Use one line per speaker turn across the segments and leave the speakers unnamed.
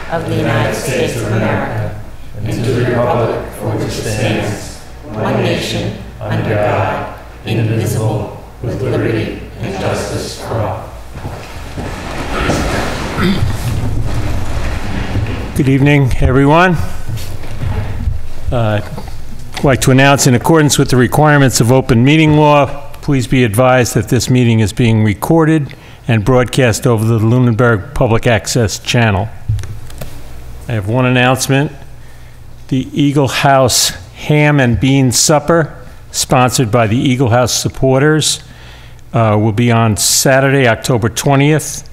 of the United States of America and to the republic for which it stands, one nation, under God, indivisible, with liberty and justice for all.
Good evening, everyone. I'd like to announce, in accordance with the requirements of open meeting law, please be advised that this meeting is being recorded and broadcast over the Luneberg Public Access Channel. I have one announcement. The Eagle House Ham and Bean Supper, sponsored by the Eagle House supporters, will be on Saturday, October 20th,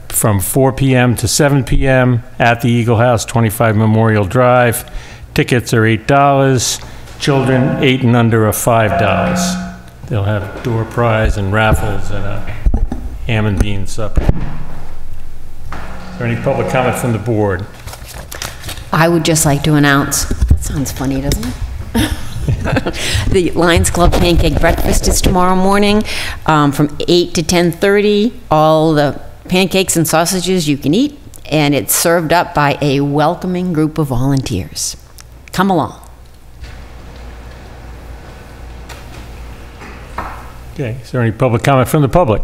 from 4 p.m. to 7 p.m. at the Eagle House, 25 Memorial Drive. Tickets are $8. Children 8 and under are $5. They'll have door prize and raffles and a ham and bean supper. Is there any public comment from the board?
I would just like to announce, that sounds funny, doesn't it? The Lions Club Pancake Breakfast is tomorrow morning from 8 to 10:30. All the pancakes and sausages you can eat, and it's served up by a welcoming group of volunteers. Come along.
Okay, is there any public comment from the public?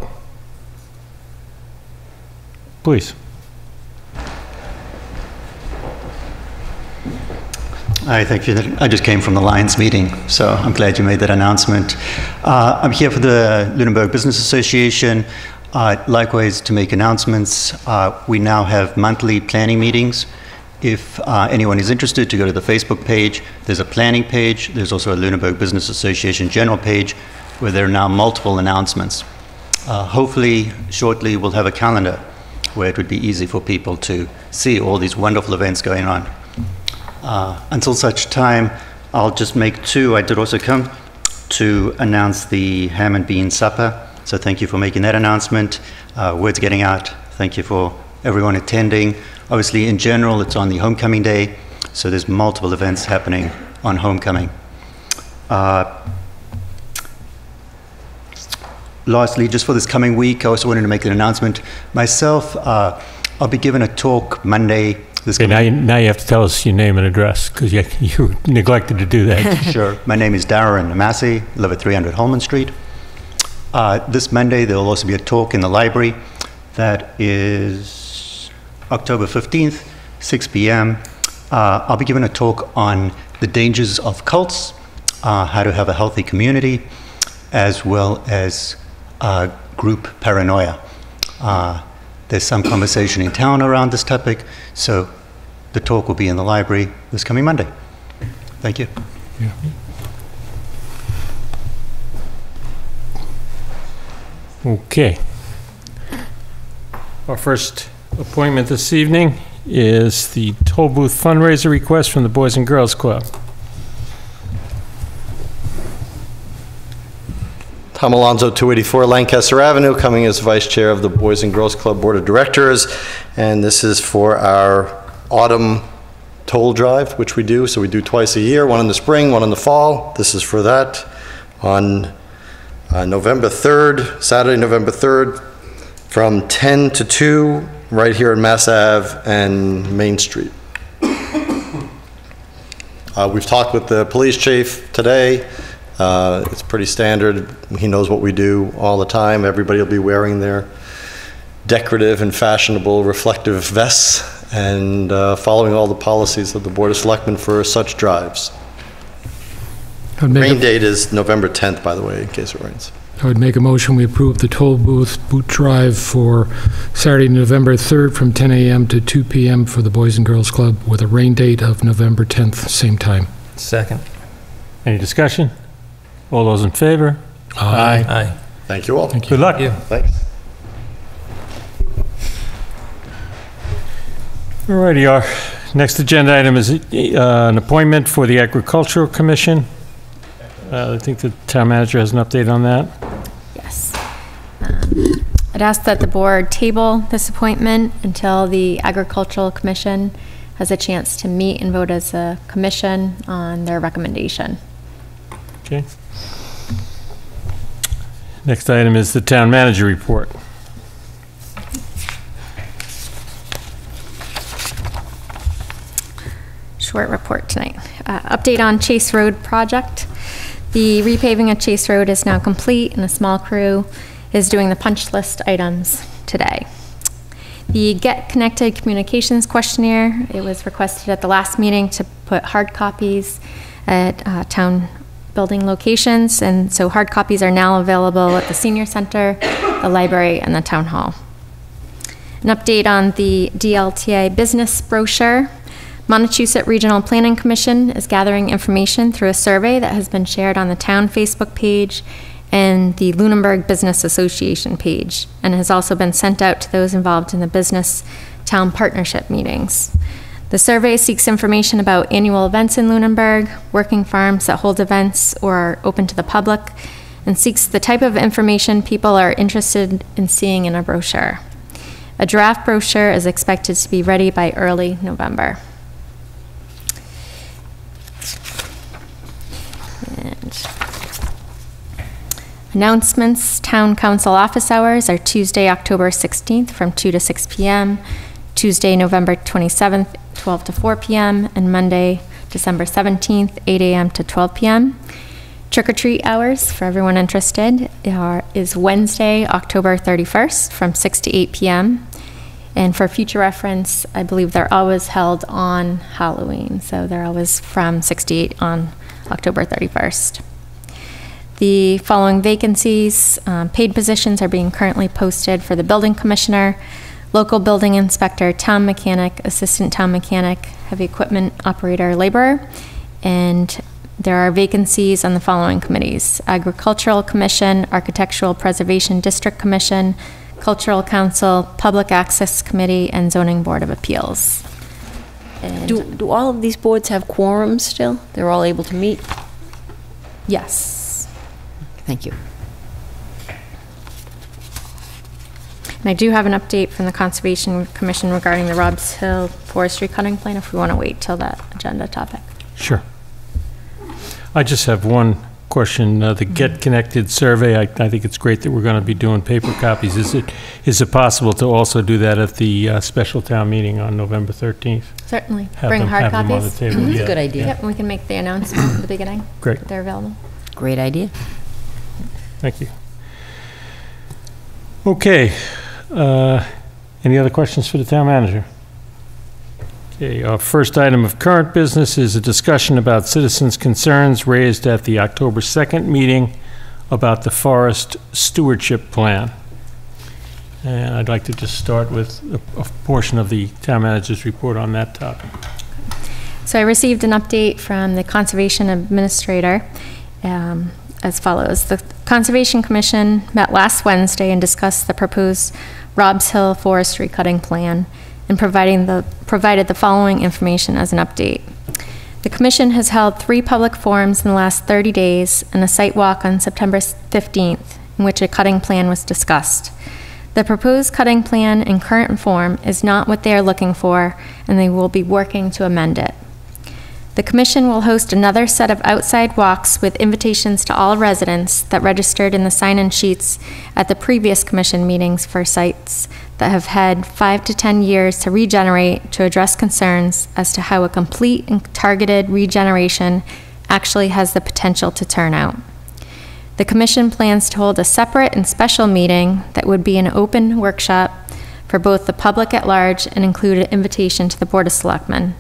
Please.
Hi, thank you. I just came from the Lions meeting, so I'm glad you made that announcement. I'm here for the Luneberg Business Association. Likewise, to make announcements, we now have monthly planning meetings. If anyone is interested to go to the Facebook page, there's a planning page. There's also a Luneberg Business Association general page where there are now multiple announcements. Hopefully, shortly, we'll have a calendar where it would be easy for people to see all these wonderful events going on. Until such time, I'll just make two. I did also come to announce the ham and bean supper. So thank you for making that announcement. Word's getting out. Thank you for everyone attending. Obviously, in general, it's on the homecoming day, so there's multiple events happening on homecoming. Lastly, just for this coming week, I also wanted to make an announcement. Myself, I'll be giving a talk Monday.
Okay, now you have to tell us your name and address, because you neglected to do that.
Sure. My name is Darren Massey, live at 300 Holman Street. This Monday, there will also be a talk in the library. That is October 15th, 6 p.m. I'll be giving a talk on the dangers of cults, how to have a healthy community, as well as group paranoia. There's some conversation in town around this topic, so the talk will be in the library this coming Monday. Thank you.
Yeah. Okay. Our first appointment this evening is the toll booth fundraiser request from the Boys and Girls Club.
Tom Alonso, 284 Lancaster Avenue, coming as Vice Chair of the Boys and Girls Club Board of Directors. And this is for our autumn toll drive, which we do. So we do twice a year, one in the spring, one in the fall. This is for that on November 3rd, Saturday, November 3rd, from 10 to 2, right here at Mass Ave and Main Street. We've talked with the police chief today. It's pretty standard. He knows what we do all the time. Everybody will be wearing their decorative and fashionable reflective vests and following all the policies of the Board of Selectmen for such drives. Rain date is November 10th, by the way, in case it rains.
I would make a motion we approve the toll booth boot drive for Saturday, November 3rd from 10 a.m. to 2 p.m. for the Boys and Girls Club with a rain date of November 10th, same time.
Second.
Any discussion? All those in favor?
Aye.
Aye.
Thank you all.
Thank you.
Good luck.
Thanks.
All righty, our next agenda item is an appointment for the Agricultural Commission. I think the town manager has an update on that.
Yes. I'd ask that the board table this appointment until the Agricultural Commission has a chance to meet and vote as a commission on their recommendation.
Okay. Next item is the town manager report.
short report tonight. Update on Chase Road project. The repaving of Chase Road is now complete, and a small crew is doing the punch list items today. The Get Connected Communications Questionnaire, it was requested at the last meeting to put hard copies at town building locations, and so hard copies are now available at the Senior Center, the library, and the Town Hall. An update on the DLTA business brochure. Montechusett Regional Planning Commission is gathering information through a survey that has been shared on the town Facebook page and the Luneberg Business Association page, and has also been sent out to those involved in the business town partnership meetings. The survey seeks information about annual events in Luneberg, working farms that hold events or are open to the public, and seeks the type of information people are interested in seeing in a brochure. A draft brochure is expected to be ready by early November. And announcements. Town Council office hours are Tuesday, October 16th from 2 to 6 p.m., Tuesday, November 27th, 12 to 4 p.m., and Monday, December 17th, 8 a.m. to 12 p.m. Trick-or-treat hours, for everyone interested, is Wednesday, October 31st from 6 to 8 p.m. And for future reference, I believe they're always held on Halloween, so they're always from 6 to 8 on October 31st. The following vacancies, paid positions are being currently posted for the building commissioner, local building inspector, town mechanic, assistant town mechanic, heavy equipment operator, laborer, and there are vacancies on the following committees: Agricultural Commission, Architectural Preservation District Commission, Cultural Council, Public Access Committee, and Zoning Board of Appeals. And
Do all of these boards have quorums still? They're all able to meet?
yes.
Thank you.
And I do have an update from the Conservation Commission regarding the Robs Hill forestry cutting plan, if we want to wait till that agenda topic.
Sure. I just have one question. The Get Connected survey, I think it's great that we're going to be doing paper copies. Is it possible to also do that at the special town meeting on November 13th?
Certainly. Bring hard
have them on
copies.
the table.
That's
Yeah.
a good idea.
Yep, and we can make the announcement at the beginning.
Great.
That they're available.
Great idea.
Thank you. Okay. Any other questions for the town manager? Okay, our first item of current business is a discussion about citizens' concerns raised at the October 2nd meeting about the forest stewardship plan. And I'd like to just start with a portion of the town manager's report on that topic.
So I received an update from the Conservation Administrator as follows. The Conservation Commission met last Wednesday and discussed the proposed Robs Hill forestry cutting plan and provided the following information as an update. The Commission has held 3 public forums in the last 30 days and a site walk on September 15th in which a cutting plan was discussed. The proposed cutting plan in current form is not what they are looking for, and they will be working to amend it. The Commission will host another set of outside walks with invitations to all residents that registered in the sign-in sheets at the previous Commission meetings for sites that have had 5 to 10 years to regenerate to address concerns as to how a complete and targeted regeneration actually has the potential to turn out. The Commission plans to hold a separate and special meeting that would be an open workshop for both the public at large and include an invitation to the Board of Selectmen.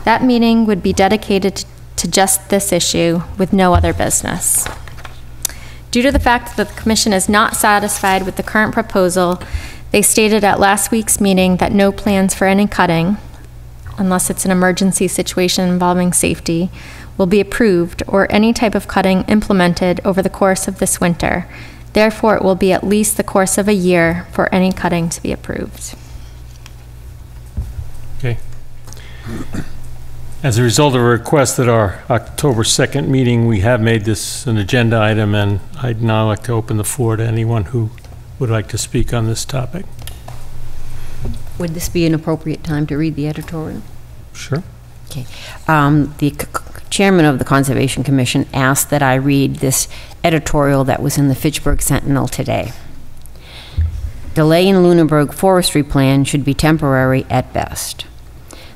That meeting would be dedicated to just this issue with no other business. Due to the fact that the Commission is not satisfied with the current proposal, they stated at last week's meeting that no plans for any cutting, unless it's an emergency situation involving safety, will be approved or any type of cutting implemented over the course of this winter. Therefore, it will be at least the course of a year for any cutting to be approved.
Okay. As a result of a request at our October 2nd meeting, we have made this an agenda item, and I'd now like to open the floor to anyone who would like to speak on this topic.
Would this be an appropriate time to read the editorial?
Sure.
Okay. The chairman of the Conservation Commission asked that I read this editorial that was in the Fitchburg Sentinel today. Delay in Luneberg forestry plan should be temporary at best.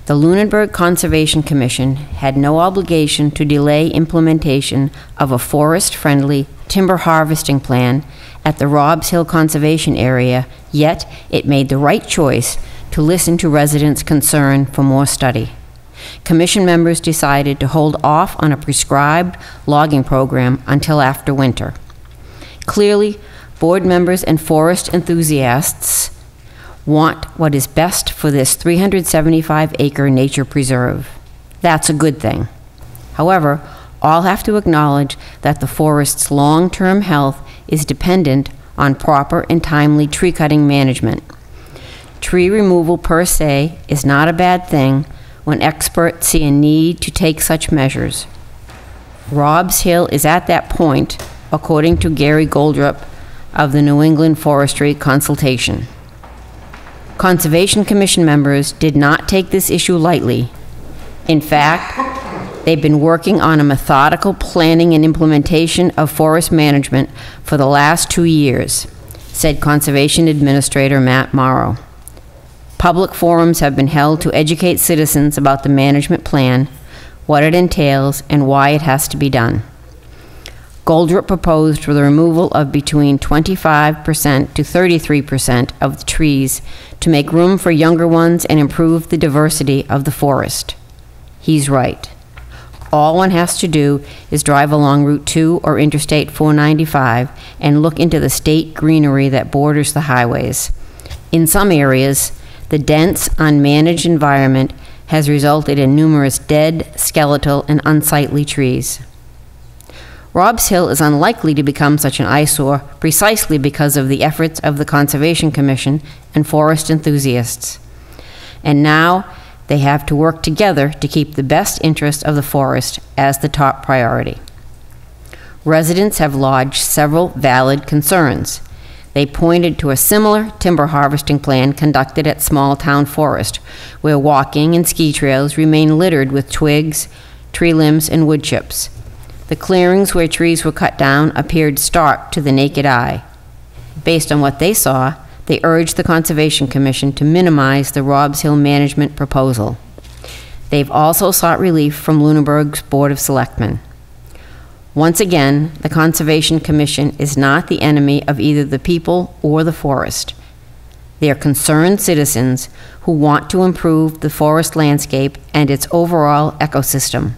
The Luneberg Conservation Commission had no obligation to delay implementation of a forest-friendly timber harvesting plan at the Robb's Hill Conservation Area, yet it made the right choice to listen to residents' concern for more study. Commission members decided to hold off on a prescribed logging program until after winter. Clearly, board members and forest enthusiasts want what is best for this 375-acre nature preserve. That's a good thing. However, all have to acknowledge that the forest's long-term health is dependent on proper and timely tree cutting management. Tree removal per se is not a bad thing when experts see a need to take such measures. Robb's Hill is at that point, according to Gary Goldrup of the New England Forestry Consultation. Conservation Commission members did not take this issue lightly. In fact, they've been working on a methodical planning and implementation of forest management for the last 2 years, said Conservation Administrator Matt Morrow. Public forums have been held to educate citizens about the management plan, what it entails, and why it has to be done. Goldrup proposed for the removal of between 25% to 33% of the trees to make room for younger ones and improve the diversity of the forest. He's right. All one has to do is drive along Route 2 or Interstate 495 and look into the state greenery that borders the highways. In some areas, the dense, unmanaged environment has resulted in numerous dead, skeletal, and unsightly trees. Robb's Hill is unlikely to become such an eyesore precisely because of the efforts of the Conservation Commission and forest enthusiasts. And now they have to work together to keep the best interest of the forest as the top priority. Residents have lodged several valid concerns. They pointed to a similar timber harvesting plan conducted at Small Town Forest, where walking and ski trails remain littered with twigs, tree limbs, and wood chips. The clearings where trees were cut down appeared stark to the naked eye. Based on what they saw, they urged the Conservation Commission to minimize the Robb's Hill management proposal. They've also sought relief from Luneberg's Board of Selectmen. Once again, the Conservation Commission is not the enemy of either the people or the forest. They are concerned citizens who want to improve the forest landscape and its overall ecosystem.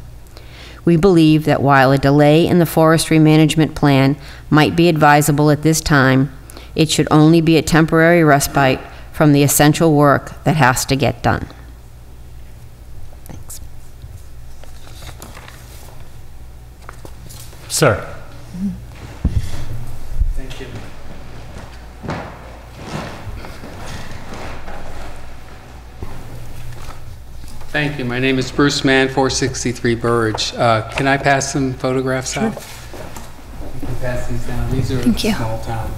We believe that while a delay in the forestry management plan might be advisable at this time, it should only be a temporary respite from the essential work that has to get done. Thanks.
Sir.
Thank you. Thank you. My name is Bruce Mann, 463 Burridge. Can I pass some photographs out? You can pass these down. These are
Thank you.
Small Town.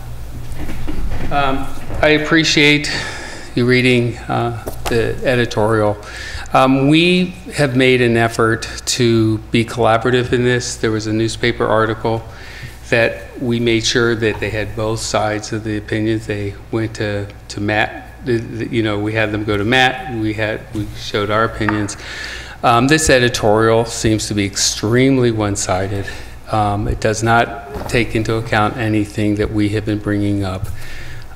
I appreciate you reading the editorial. We have made an effort to be collaborative in this. There was a newspaper article that we made sure that they had both sides of the opinions. They went to Matt. You know, we had them go to Matt. We showed our opinions. This editorial seems to be extremely one-sided. It does not take into account anything that we have been bringing up.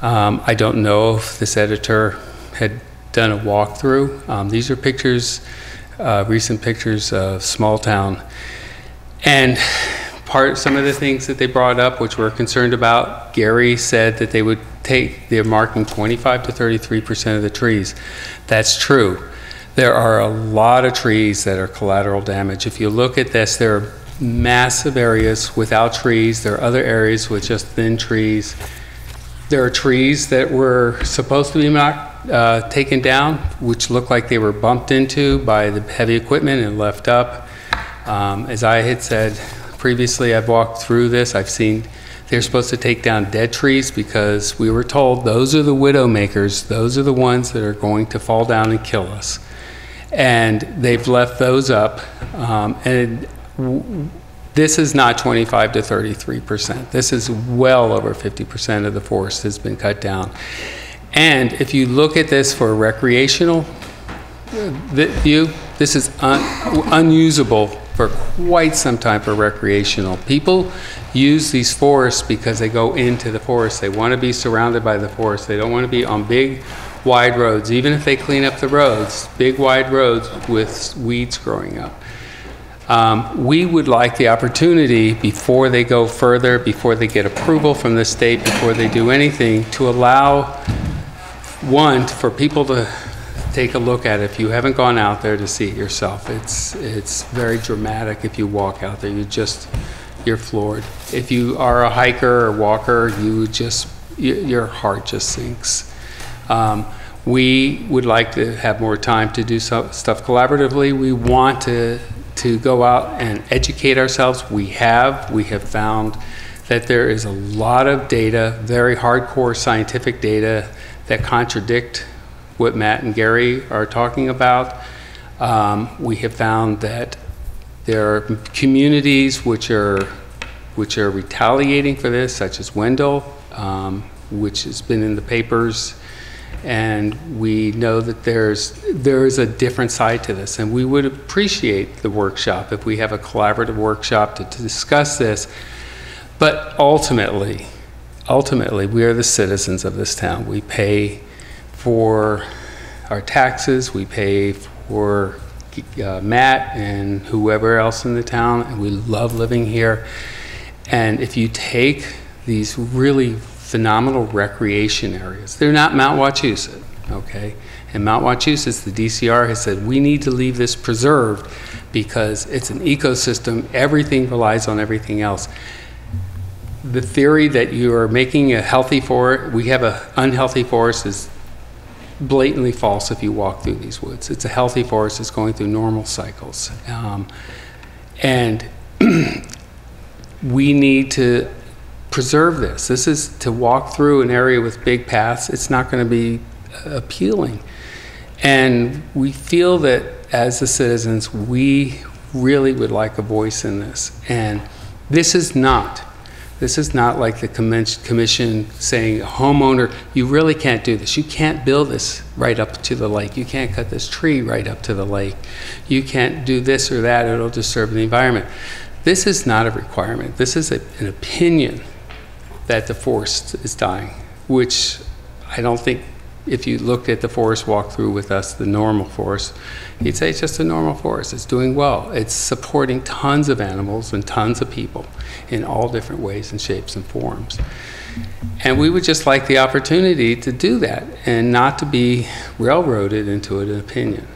I don't know if this editor had done a walkthrough. These are pictures, recent pictures of Small Town. And some of the things that they brought up, which we're concerned about, Gary said that they're marking 25 to 33% of the trees. That's true. There are a lot of trees that are collateral damage. If you look at this, there are massive areas without trees. There are other areas with just thin trees. There are trees that were supposed to be taken down, which look like they were bumped into by the heavy equipment and left up. As I had said previously, I've walked through this. I've seen they're supposed to take down dead trees because we were told those are the widow makers. Those are the ones that are going to fall down and kill us. And they've left those up. This is not 25 to 33%. This is well over 50% of the forest has been cut down. And if you look at this for recreational This is unusable for quite some time for recreational. People use these forests because they go into the forest. They want to be surrounded by the forest. They don't want to be on big, wide roads, even if they clean up the roads, big, wide roads with weeds growing up. We would like the opportunity before they go further, before they get approval from the state, before they do anything, to allow, for people to take a look at it. If you haven't gone out there to see it yourself, it's very dramatic. If you walk out there, you're floored. If you are a hiker or walker, your heart just sinks. We would like to have more time to do stuff collaboratively. We want to go out and educate ourselves. We have found that there is a lot of data, very hardcore scientific data, that contradict what Matt and Gary are talking about. We have found that there are communities which are retaliating for this, such as Wendell, which has been in the papers, and we know that there is a different side to this, and we would appreciate the workshop if we have a collaborative workshop to discuss this. But ultimately, we are the citizens of this town. We pay for our taxes, we pay for Matt and whoever else in the town, and we love living here. And if you take these really phenomenal recreation areas, they're not Mount Wachusett, okay? And Mount Wachusett, the DCR has said, we need to leave this preserved because it's an ecosystem, everything relies on everything else. The theory that you are making a healthy forest, we have an unhealthy forest, is blatantly false if you walk through these woods. It's a healthy forest, it's going through normal cycles. And we need to preserve this. This is to walk through an area with big paths. It's not going to be appealing. And we feel that as the citizens, we really would like a voice in this. And this is not like the commission saying, homeowner, you really can't do this. You can't build this right up to the lake. You can't cut this tree right up to the lake. You can't do this or that. It'll disturb the environment. This is not a requirement. This is an opinion that the forest is dying, which I don't think, if you looked at the forest walk through with us, the normal forest, you'd say it's just a normal forest. It's doing well. It's supporting tons of animals and tons of people in all different ways and shapes and forms. And we would just like the opportunity to do that and not to be railroaded into an opinion.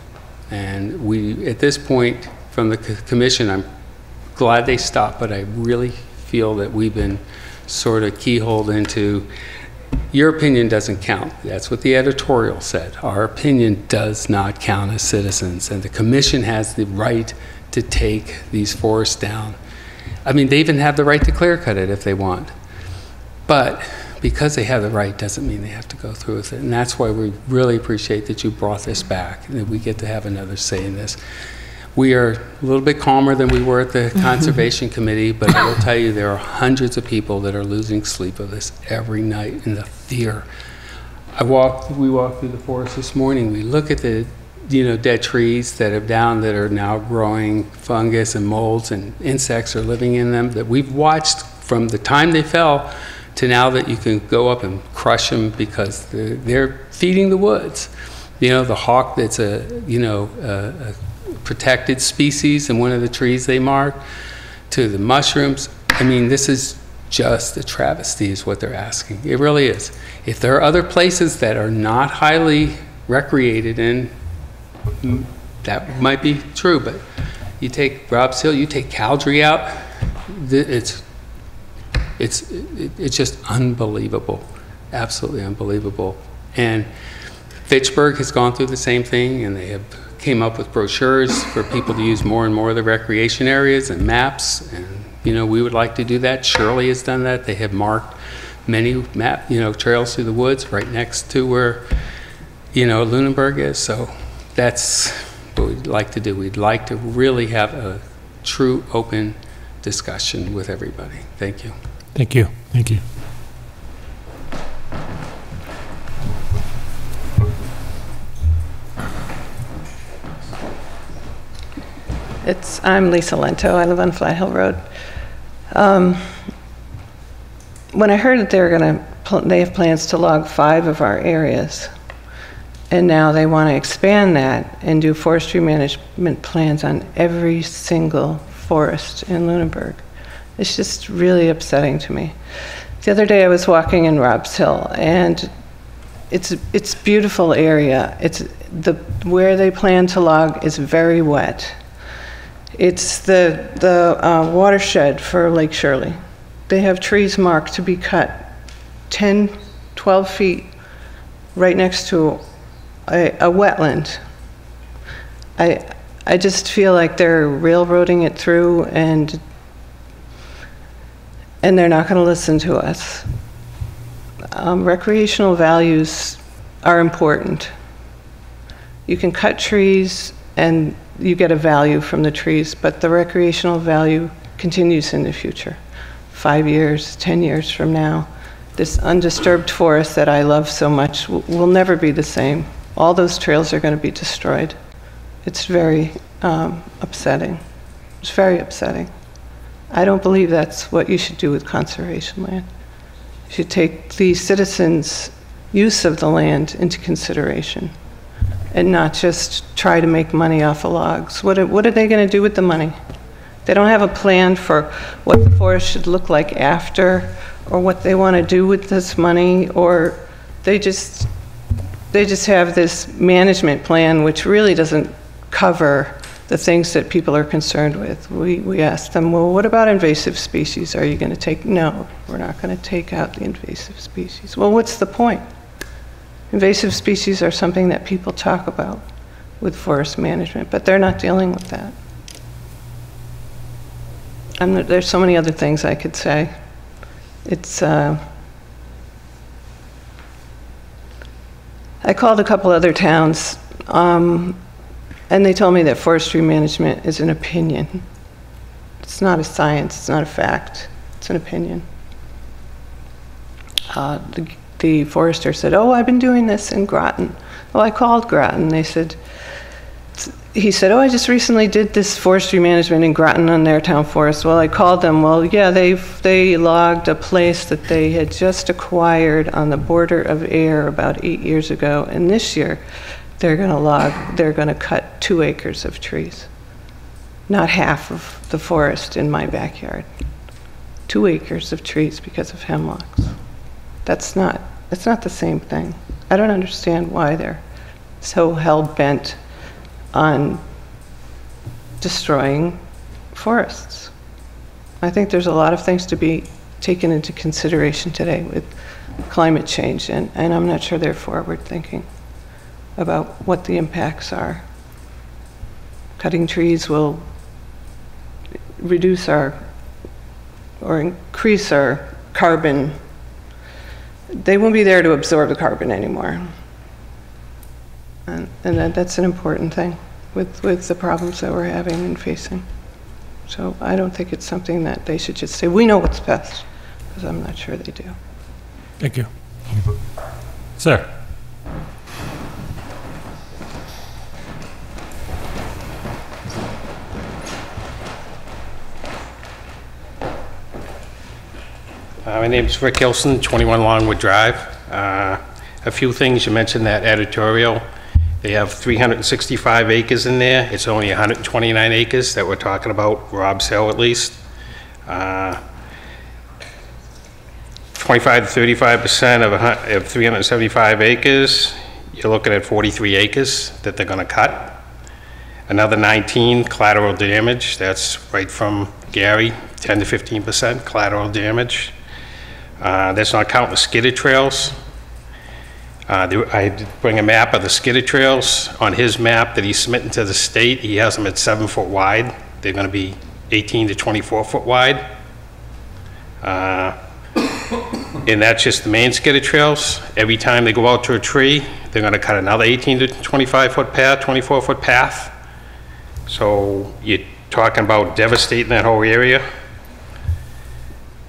And we, at this point, from the commission, I'm glad they stopped, but I really feel that we've been sort of keyholed into, your opinion doesn't count. That's what the editorial said. Our opinion does not count as citizens, and the commission has the right to take these forests down. I mean, they even have the right to clear cut it if they want. But because they have the right doesn't mean they have to go through with it. And that's why we really appreciate that you brought this back and that we get to have another say in this. We are a little bit calmer than we were at the Conservation Committee, but I will tell you there are hundreds of people that are losing sleep of this every night in the fear. We walked through the forest this morning. We look at the dead trees that are now growing fungus and molds, and insects are living in them that we've watched from the time they fell to now that you can go up and crush them because they're feeding the woods. The hawk that's a protected species in one of the trees they mark, to the mushrooms. I mean, this is just a travesty is what they're asking. It really is. If there are other places that are not highly recreated in, that might be true, but you take Rob's Hill, you take Caldry out, it's just unbelievable, absolutely unbelievable. And Fitchburg has gone through the same thing, and they have came up with brochures for people to use more and more of the recreation areas and maps, and we would like to do that. Shirley has done that. They have marked many trails through the woods right next to where Luneberg is. So that's what we'd like to do. We'd like to really have a true open discussion with everybody. Thank you.
Thank you. Thank you.
I'm Lisa Lento. I live on Flat Hill Road. When I heard that they have plans to log 5 of our areas, and now they want to expand that and do forestry management plans on every single forest in Luneberg, it's just really upsetting to me. The other day I was walking in Robs Hill, and it's a beautiful area. Where they plan to log is very wet. It's the watershed for Lake Shirley. They have trees marked to be cut 10, 12 feet right next to a wetland. I just feel like they're railroading it through, and they're not going to listen to us. Recreational values are important. You can cut trees and you get a value from the trees, but the recreational value continues in the future. 5 years, 10 years from now, this undisturbed forest that I love so much will never be the same. All those trails are going to be destroyed. It's very upsetting. It's very upsetting. I don't believe that's what you should do with conservation land. You should take the citizens' use of the land into consideration and not just try to make money off of logs. What are they going to do with the money? They don't have a plan for what the forest should look like after, or what they want to do with this money, or they just have this management plan which really doesn't cover the things that people are concerned with. We asked them, well, what about invasive species? Are you going to take? No, we're not going to take out the invasive species. Well, what's the point? Invasive species are something that people talk about with forest management, but they're not dealing with that. There's so many other things I could say. I called a couple other towns, and they told me that forestry management is an opinion. It's not a science, it's not a fact, it's an opinion. The forester said, oh, I've been doing this in Groton. Well, I called Groton. He said, oh, I just recently did this forestry management in Groton on their town forest. Well, I called them. Well, yeah, they logged a place that they had just acquired on the border of Air about 8 years ago. And this year, they're going to cut 2 acres of trees. Not half of the forest in my backyard. 2 acres of trees because of hemlocks. That's not the same thing. I don't understand why they're so hell-bent on destroying forests. I think there's a lot of things to be taken into consideration today with climate change, and I'm not sure they're forward-thinking about what the impacts are. Cutting trees will reduce or increase our carbon. They won't be there to absorb the carbon anymore. And that's an important thing with the problems that we're having and facing. So I don't think it's something that they should just say, we know what's best, because I'm not sure they do.
Thank you. Sir.
My name's Rick Hilton, 21 Longwood Drive. A few things, you mentioned that editorial. They have 365 acres in there. It's only 129 acres that we're talking about, Rob's Hill at least. 25 to 35% of 375 acres, you're looking at 43 acres that they're gonna cut. Another 19 collateral damage, that's right from Gary, 10 to 15% collateral damage. That's not counting the skidded trails. I did bring a map of the skidded trails. On his map that he's submitting to the state, he has them at 7 foot wide. They're going to be 18 to 24 foot wide. And that's just the main skidded trails. Every time they go out to a tree, they're going to cut another 18 to 25 foot path, 24 foot path. So you're talking about devastating that whole area.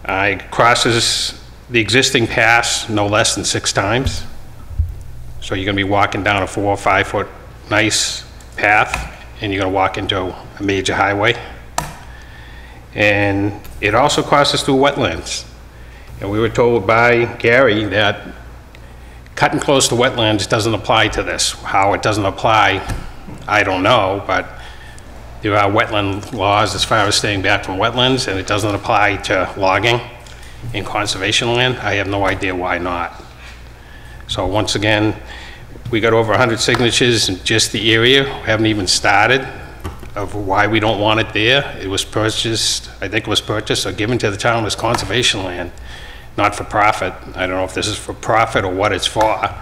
It crosses the existing paths no less than 6 times. So you're going to be walking down a 4 or 5 foot nice path, and you're gonna walk into a major highway. And it also crosses through wetlands. And we were told by Gary that cutting close to wetlands doesn't apply to this. How it doesn't apply, I don't know, but there are wetland laws as far as staying back from wetlands, and it doesn't apply to logging in conservation land. I have no idea why not. So once again, we got over 100 signatures in just the area. We haven't even started of why we don't want it there. It was purchased, I think it was purchased or given to the town as conservation land, not for profit. I don't know if this is for profit or what it's for.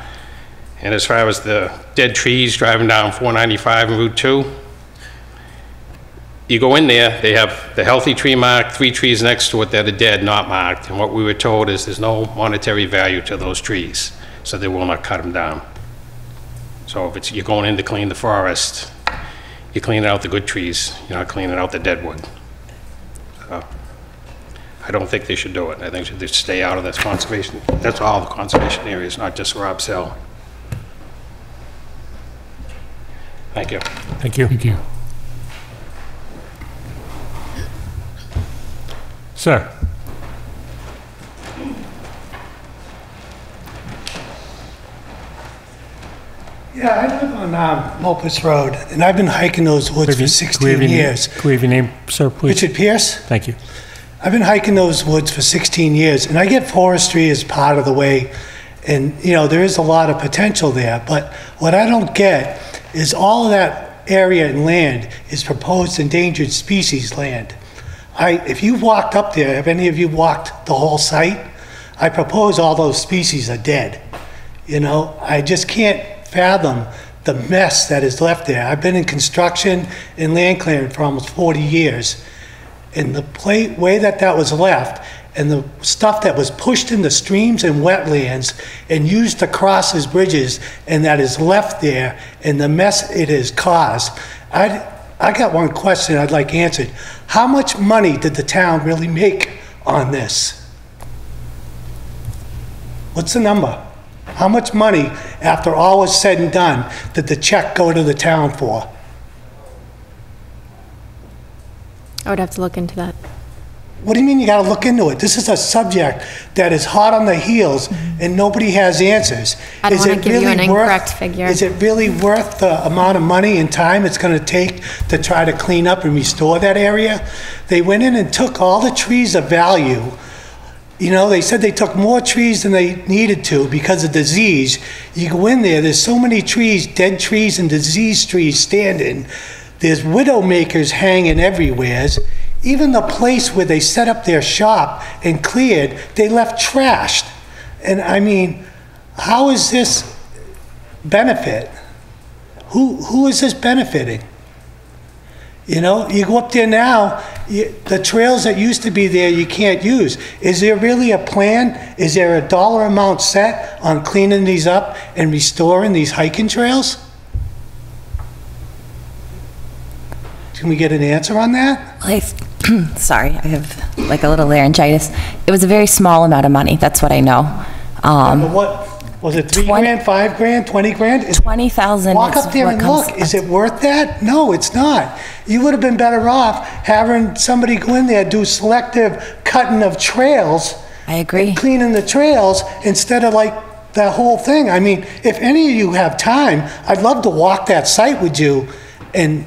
And as far as the dead trees driving down 495 and Route 2, you go in there, they have the healthy tree marked, 3 trees next to it that are dead, not marked. And what we were told is there's no monetary value to those trees, so they will not cut them down. So if it's, you're going in to clean the forest, you're cleaning out the good trees, you're not cleaning out the dead wood. So I don't think they should do it. I think they should stay out of this conservation. That's all the conservation areas, not just Rob's Hill. Thank you.
Thank you.
Thank you.
Sir.
Yeah, I live on Lopez Road, and I've been hiking those woods for 16 years.
Can we have your name, sir, please?
Richard Pierce?
Thank you.
I've been hiking those woods for 16 years, and I get forestry as part of the way, and, you know, there is a lot of potential there, but what I don't get is all of that area and land is proposed endangered species land. If you walked up there, have any of you walked the whole site? I propose all those species are dead. You know, I just can't fathom the mess that is left there. I've been in construction and land clearing for almost 40 years. And the way that was left, and the stuff that was pushed into streams and wetlands and used to cross as bridges, and that is left there, and the mess it has caused. I got one question I'd like answered. How much money did the town really make on this? What's the number? How much money, after all was said and done, did the check go to the town for?
I would have to look into that.
What do you mean you gotta look into it? This is a subject that is hot on the heels and nobody has answers.
I don't want to give you an incorrect figure.
Is it really worth the amount of money and time it's gonna take to try to clean up and restore that area? They went in and took all the trees of value. You know, they said they took more trees than they needed to because of disease. You go in there, there's so many trees, dead trees and diseased trees standing. There's widow makers hanging everywhere. Even the place where they set up their shop and cleared, they left trashed. And I mean, how is this benefit? Who is this benefiting? You know, you go up there now, the trails that used to be there you can't use. Is there really a plan? Is there a dollar amount set on cleaning these up and restoring these hiking trails? Can we get an answer on that?
Sorry, I have like a little laryngitis. It was a very small amount of money, that's what I know.
What, was it 3 grand, 5 grand, 20 grand?
20,000.
Walk up there and look, is it worth that? No, it's not. You would have been better off having somebody go in there, do selective cutting of trails.
I agree.
And cleaning the trails instead of like that whole thing. I mean, if any of you have time, I'd love to walk that site with you and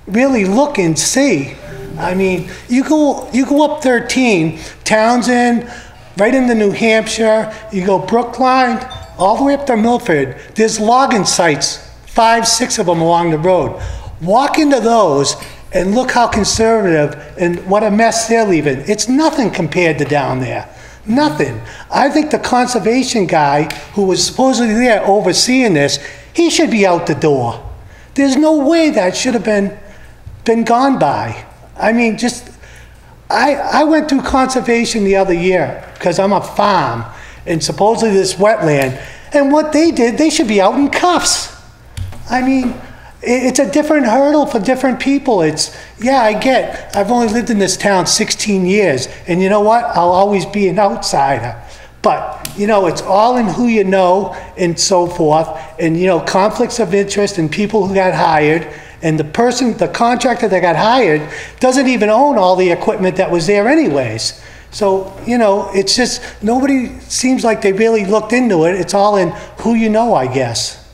really look and see. I mean, you go up 13, Townsend, right into New Hampshire, you go Brookline, all the way up to Milford. There's logging sites, 5, 6 of them along the road. Walk into those and look how conservative and what a mess they're leaving. It's nothing compared to down there. Nothing. I think the conservation guy who was supposedly there overseeing this, he should be out the door. There's no way that should have been gone by. I mean, just, I went through conservation the other year because I'm a farm and supposedly this wetland, and what they did, they should be out in cuffs. I mean, it's a different hurdle for different people. It's, yeah, I've only lived in this town 16 years, and you know what? I'll always be an outsider. But, you know, it's all in who you know and so forth, and, you know, conflicts of interest and people who got hired, And the contractor that got hired doesn't even own all the equipment that was there anyways. So, it's just, nobody seems like they really looked into it. It's all in who you know, I guess.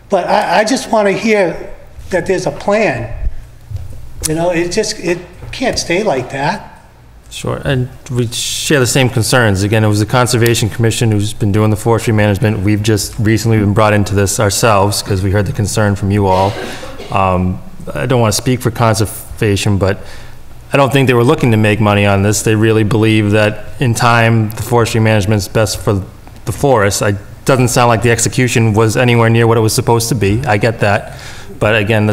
But I just want to hear that there's a plan. It can't stay like that.
Sure, and we share the same concerns. Again, it was the Conservation Commission who's been doing the forestry management. We've just recently been brought into this ourselves because we heard the concern from you all. I don't want to speak for Conservation, but I don't think they were looking to make money on this. They really believe that in time, the forestry management is best for the forest. It doesn't sound like the execution was anywhere near what it was supposed to be. I get that. But again,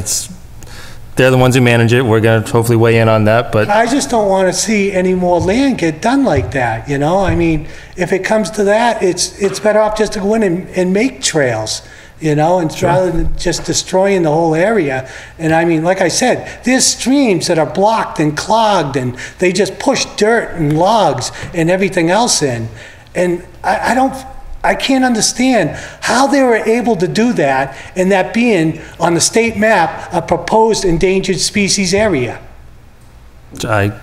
they're the ones who manage it. We're going to hopefully weigh in on that, but
I just don't want to see any more land get done like that, I mean, if it comes to that, it's better off just to go in and make trails, and
Sure.
rather than just destroying the whole area. And I mean, like I said, there's streams that are blocked and clogged, and they just push dirt and logs and everything else in. And I can't understand how they were able to do that, and that being on the state map a proposed endangered species area.
I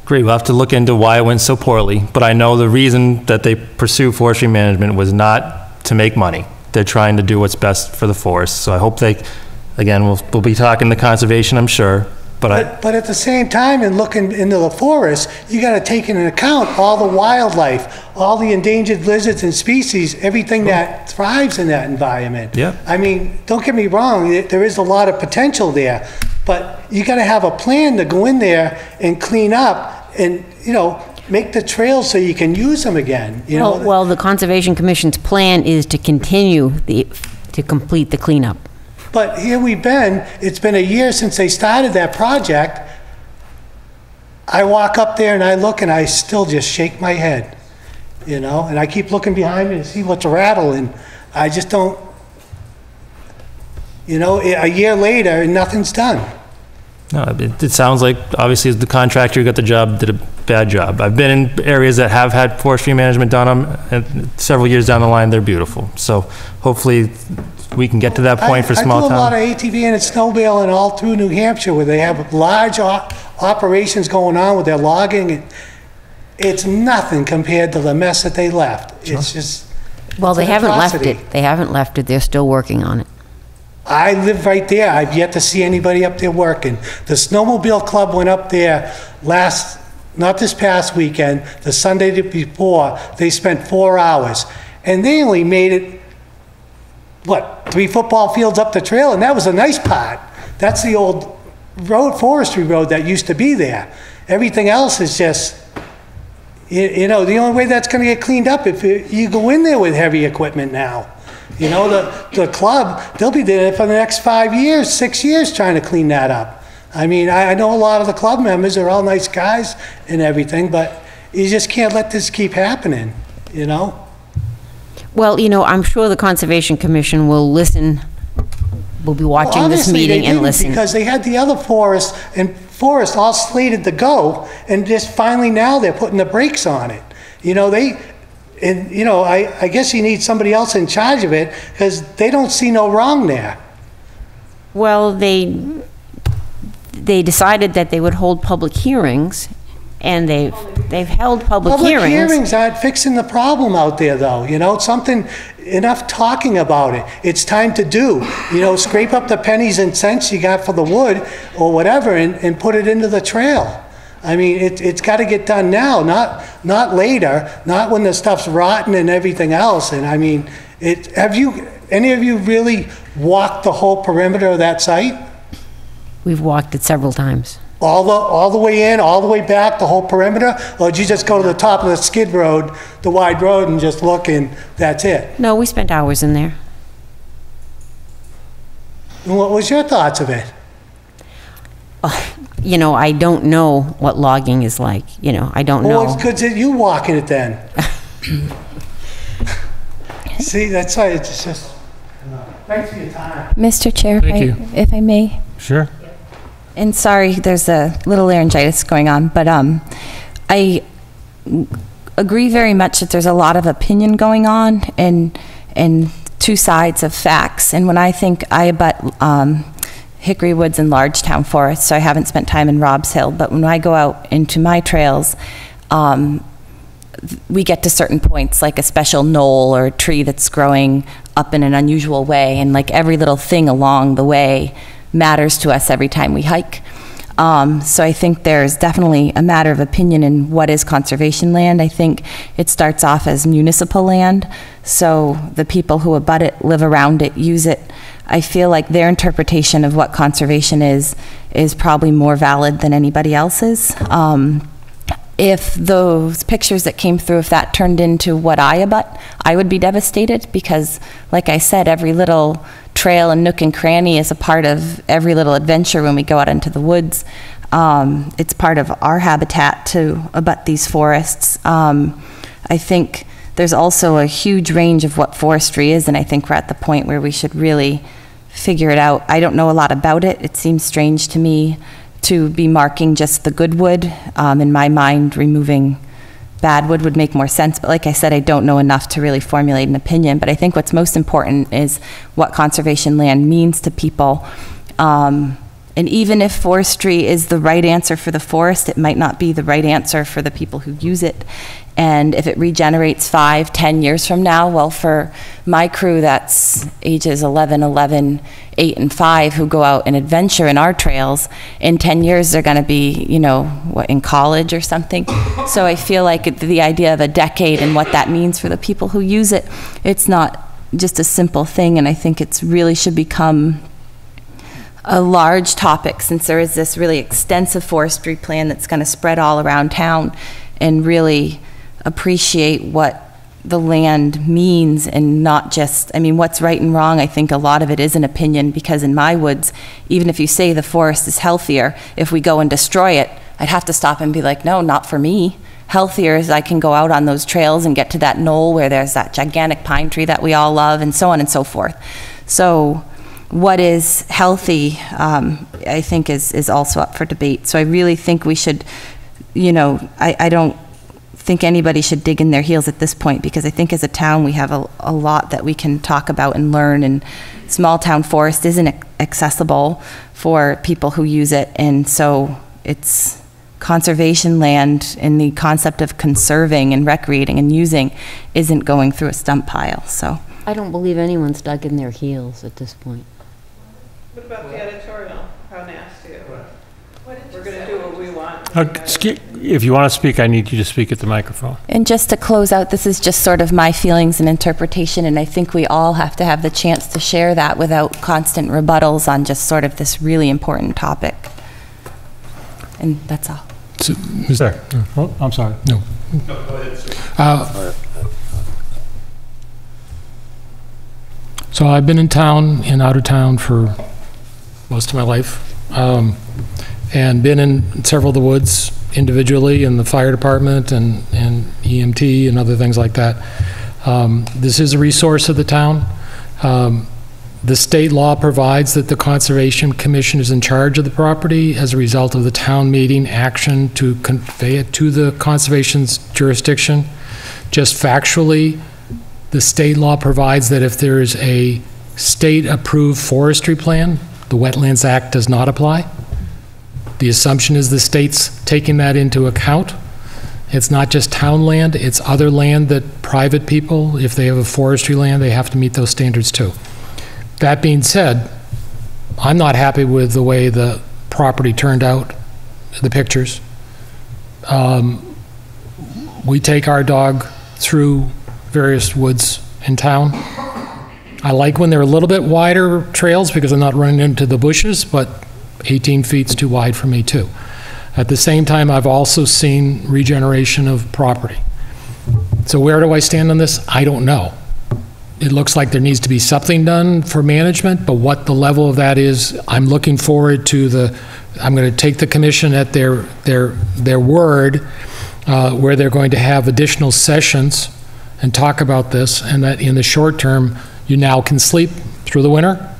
agree. We'll have to look into why it went so poorly, but I know the reason that they pursue forestry management was not to make money. They're trying to do what's best for the forest. So I hope again, we'll be talking to Conservation, I'm sure, but
at the same time, in looking into the forest, you got to take into account all the wildlife, all the endangered lizards and species, everything that thrives in that environment.
Yeah.
I mean, don't get me wrong, there is a lot of potential there, but you got to have a plan to go in there and clean up and, make the trails so you can use them again.
Well, the Conservation Commission's plan is to continue to complete the cleanup.
But here we've been, it's been a year since they started that project. I walk up there and I look and I still just shake my head, and I keep looking behind me to see what's rattling. I just don't, a year later and nothing's done.
no, it sounds like obviously the contractor who got the job did a bad job. I've been in areas that have had forestry management done on them, and several years down the line, they're beautiful. So hopefully we can get to that point for small
I do a lot of
town.
ATV and snowmobiling all through New Hampshire where they have large operations going on with their logging. It's nothing compared to the mess that they left. It's just,
Well, they
it's an
haven't left
atrocity.
it. They haven't left it. They're still working on it.
I live right there. I've yet to see anybody up there working. The snowmobile club went up there not this past weekend, the Sunday before. They spent 4 hours, and they only made it, 3 football fields up the trail, and that was a nice part. That's the old forestry road that used to be there. Everything else is just, the only way that's going to get cleaned up if you go in there with heavy equipment now. The club, they'll be there for the next 5 years, 6 years trying to clean that up. I mean, I know a lot of the club members are all nice guys and everything, but you just can't let this keep happening,
Well, I'm sure the Conservation Commission will listen, will be watching this
Obviously,
meeting
they
and
didn't,
listen.
because they had the other forest all slated to go, and just finally now they're putting the brakes on it. I guess you need somebody else in charge of it, because they don't see no wrong there.
Well, they decided that they would hold public hearings, and they've held public hearings.
Public hearings aren't fixing the problem out there, though. Something, enough talking about it. It's time to do. Scrape up the pennies and cents you got for the wood or whatever and put it into the trail. I mean, it's got to get done now, not later, not when the stuff's rotten and everything else. And I mean, any of you really walked the whole perimeter of that site?
We've walked it several times.
All the way in, all the way back, the whole perimeter? Or did you just go to the top of the skid road, the wide road, and just look and that's it?
No, we spent hours in there.
And what was your thoughts of it?
I don't know what logging is like. I don't know.
Well, it's good that you walking it then. See, that's why it's just. Thanks for your time.
Mr. Chair,
Thank you.
if I may.
Sure.
And sorry, there's a little laryngitis going on, but I agree very much that there's a lot of opinion going on and two sides of facts. And when I think I abut hickory woods and large town forests, so I haven't spent time in Rob's Hill, but when I go out into my trails, we get to certain points, like a special knoll or a tree that's growing up in an unusual way, and like every little thing along the way matters to us every time we hike. So I think there's definitely a matter of opinion in what is conservation land. I think it starts off as municipal land, so the people who abut it, live around it, use it. I feel like their interpretation of what conservation is probably more valid than anybody else's. If those pictures that came through, if that turned into what I abut, I would be devastated because, like I said, every little trail and nook and cranny is a part of every little adventure when we go out into the woods. It's part of our habitat to abut these forests. I think there's also a huge range of what forestry is, and I think we're at the point where we should really figure it out. I don't know a lot about it. It seems strange to me to be marking just the good wood. In my mind, removing bad wood would make more sense, but like I said, I don't know enough to really formulate an opinion. But I think what's most important is what conservation land means to people. And even if forestry is the right answer for the forest, it might not be the right answer for the people who use it. And if it regenerates 5, 10 years from now, well, for my crew, that's ages 11, 8, and 5 who go out and adventure in our trails. In 10 years, they're going to be, you know, what, in college or something. So I feel like the idea of a decade and what that means for the people who use it, it's not just a simple thing, and I think it's really should become a large topic, since there is this really extensive forestry plan that's going to spread all around town, and really appreciate what the land means, and not just, I mean, what's right and wrong. I think a lot of it is an opinion, because in my woods, even if you say the forest is healthier, if we go and destroy it, I'd have to stop and be like, no, not for me. Healthier is I can go out on those trails and get to that knoll where there's that gigantic pine tree that we all love, and so on and so forth. So what is healthy, I think is also up for debate. So I really think we should, you know, I don't think anybody should dig in their heels at this point, because I think as a town we have a lot that we can talk about and learn, and small town forest isn't accessible for people who use it, and so it's conservation land, and the concept of conserving and recreating and using isn't going through a stump pile. So
I don't believe anyone's dug in their heels at this point.
What about the editorial? How nasty it was. We're going to do what we want.
If you want to speak, I need you to speak at the microphone.
And just to close out, this is just sort of my feelings and interpretation, and I think we all have to have the chance to share that without constant rebuttals on just sort of this really important topic. And that's all.
Sir. Oh, I'm sorry.
No.
No, go ahead, sir.
So I've been in town and out of town for most of my life, and been in several of the woods individually, in the fire department and EMT and other things like that. This is a resource of the town. The state law provides that the Conservation Commission is in charge of the property as a result of the town meeting action to convey it to the conservation's jurisdiction. Just factually, the state law provides that if there is a state-approved forestry plan, the Wetlands Act does not apply. The assumption is the state's taking that into account. It's not just town land, it's other land that private people, if they have a forestry land, they have to meet those standards too. That being said, I'm not happy with the way the property turned out, the pictures. We take our dog through various woods in town. I like when they're a little bit wider trails because I'm not running into the bushes, but 18 feet's too wide for me too. At the same time, I've also seen regeneration of property. So where do I stand on this? I don't know. It looks like there needs to be something done for management, but what the level of that is, I'm looking forward to I'm going to take the commission at their word, where they're going to have additional sessions and talk about this, and that in the short term, you now can sleep through the winter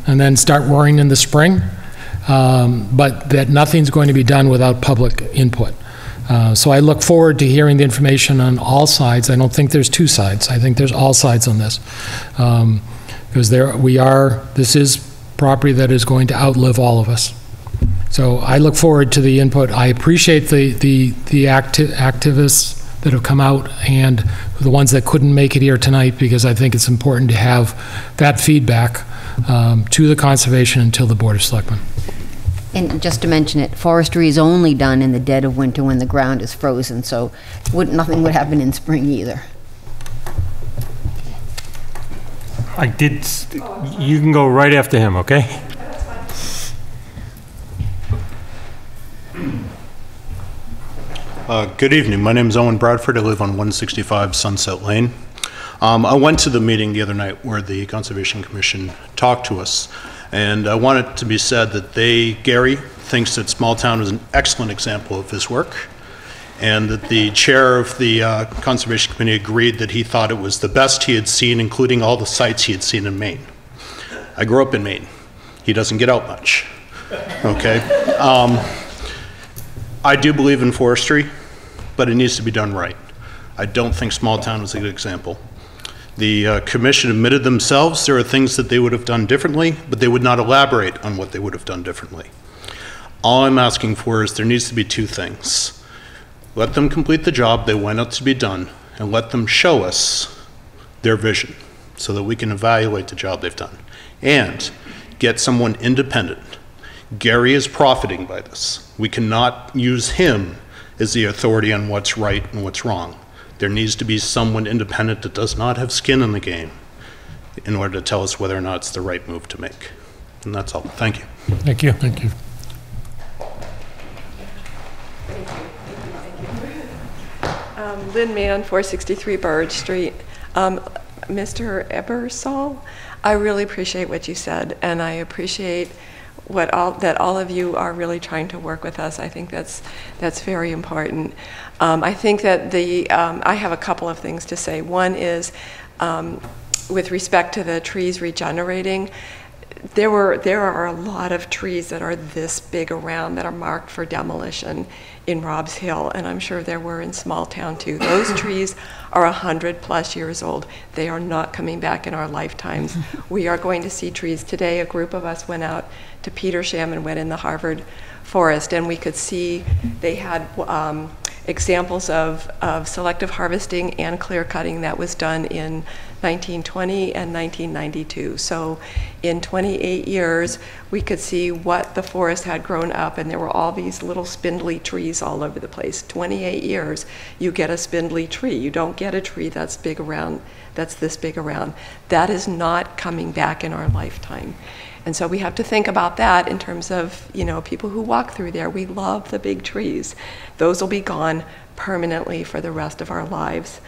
and then start worrying in the spring, but that nothing's going to be done without public input. So I look forward to hearing the information on all sides. I don't think there's two sides. I think there's all sides on this. Because this is property that is going to outlive all of us. So I look forward to the input. I appreciate the activists that have come out and the ones that couldn't make it here tonight, because I think it's important to have that feedback to the Conservation and to the Board of Selectmen.
And just to mention it, forestry is only done in the dead of winter when the ground is frozen, so nothing would happen in spring either.
You can go right after him, okay?
Good evening. My name is Owen Bradford. I live on 165 Sunset Lane. I went to the meeting the other night where the Conservation Commission talked to us, and I want it to be said that Gary, thinks that Small Town is an excellent example of his work, and that the chair of the Conservation Committee agreed that he thought it was the best he had seen, including all the sites he had seen in Maine. I grew up in Maine. He doesn't get out much, okay? I do believe in forestry, but it needs to be done right. I don't think Small Town is a good example. The commission admitted themselves there are things that they would have done differently, but they would not elaborate on what they would have done differently. All I'm asking for is there needs to be two things. Let them complete the job they went out to be done, and let them show us their vision so that we can evaluate the job they've done. And get someone independent. Gary is profiting by this. We cannot use him as the authority on what's right and what's wrong. There needs to be someone independent that does not have skin in the game in order to tell us whether or not it's the right move to make. And that's all. Thank you.
Thank you. Thank you.
Lynn Mann, 463 Burridge Street. Mr. Ebersol, I really appreciate what you said, and I appreciate that all of you are really trying to work with us. I think that's very important. I think that I have a couple of things to say. One is with respect to the trees regenerating, there are a lot of trees that are this big around that are marked for demolition in Robb's Hill, and I'm sure there were in Small Town too. Those trees are 100+ years old. They are not coming back in our lifetimes. We are going to see trees today. A group of us went out to Petersham and went in the Harvard forest, and we could see they had examples of selective harvesting and clear cutting that was done in 1920 and 1992. So in 28 years, we could see what the forest had grown up, and there were all these little spindly trees all over the place. 28 years, you get a spindly tree. You don't get a tree that's big around, that's this big around. That is not coming back in our lifetime. And so we have to think about that in terms of, people who walk through there. We love the big trees. Those will be gone permanently for the rest of our lives.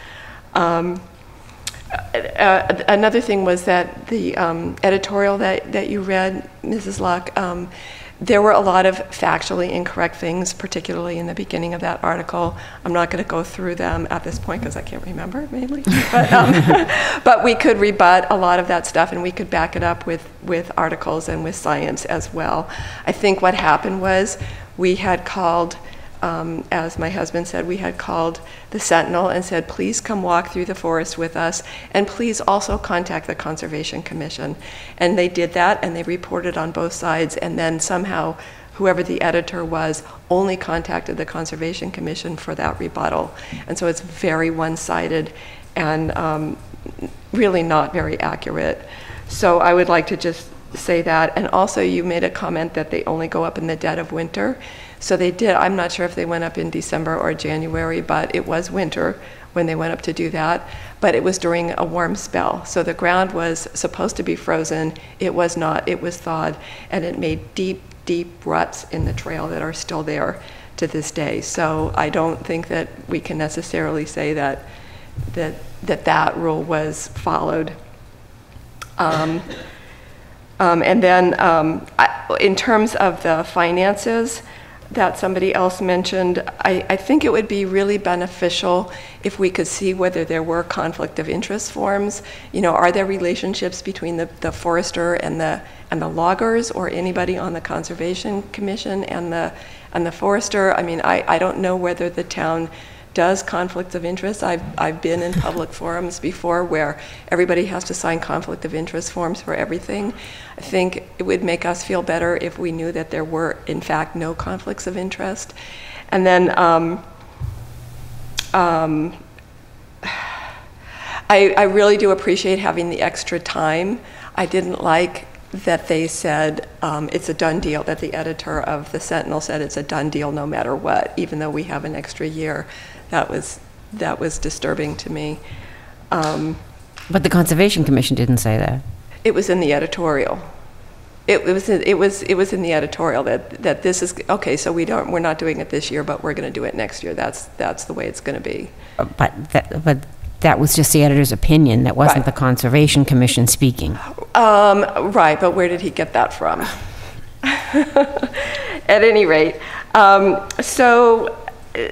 Another thing was that the editorial that you read, Mrs. Luck, there were a lot of factually incorrect things, particularly in the beginning of that article. I'm not going to go through them at this point because I can't remember, mainly. But we could rebut a lot of that stuff, and we could back it up with articles and with science as well. I think what happened was we had called, as my husband said, we had called the Sentinel and said, please come walk through the forest with us, and please also contact the Conservation Commission. And they did that, and they reported on both sides, and then somehow whoever the editor was only contacted the Conservation Commission for that rebuttal. And so it's very one-sided and really not very accurate. So I would like to just say that. And also you made a comment that they only go up in the dead of winter. So they did. I'm not sure if they went up in December or January, but it was winter when they went up to do that. But it was during a warm spell. So the ground was supposed to be frozen. It was not. It was thawed. And it made deep, deep ruts in the trail that are still there to this day. So I don't think that we can necessarily say that that rule was followed. And then in terms of the finances that somebody else mentioned, I think it would be really beneficial if we could see whether there were conflict of interest forms. Are there relationships between the forester and the loggers, or anybody on the Conservation Commission and the forester? I mean, I don't know whether the town does conflicts of interest. I've been in public forums before where everybody has to sign conflict of interest forms for everything. I think it would make us feel better if we knew that there were, in fact, no conflicts of interest. And then I really do appreciate having the extra time. I didn't like that they said it's a done deal, that the editor of the Sentinel said it's a done deal no matter what, even though we have an extra year. That was disturbing to me.
But the Conservation Commission didn't say that.
It was in the editorial. It was in the editorial that this is okay. So we're not doing it this year, but we're going to do it next year. That's the way it's going to be.
But that was just the editor's opinion. That wasn't the Conservation Commission speaking.
Right, but where did he get that from? At any rate, so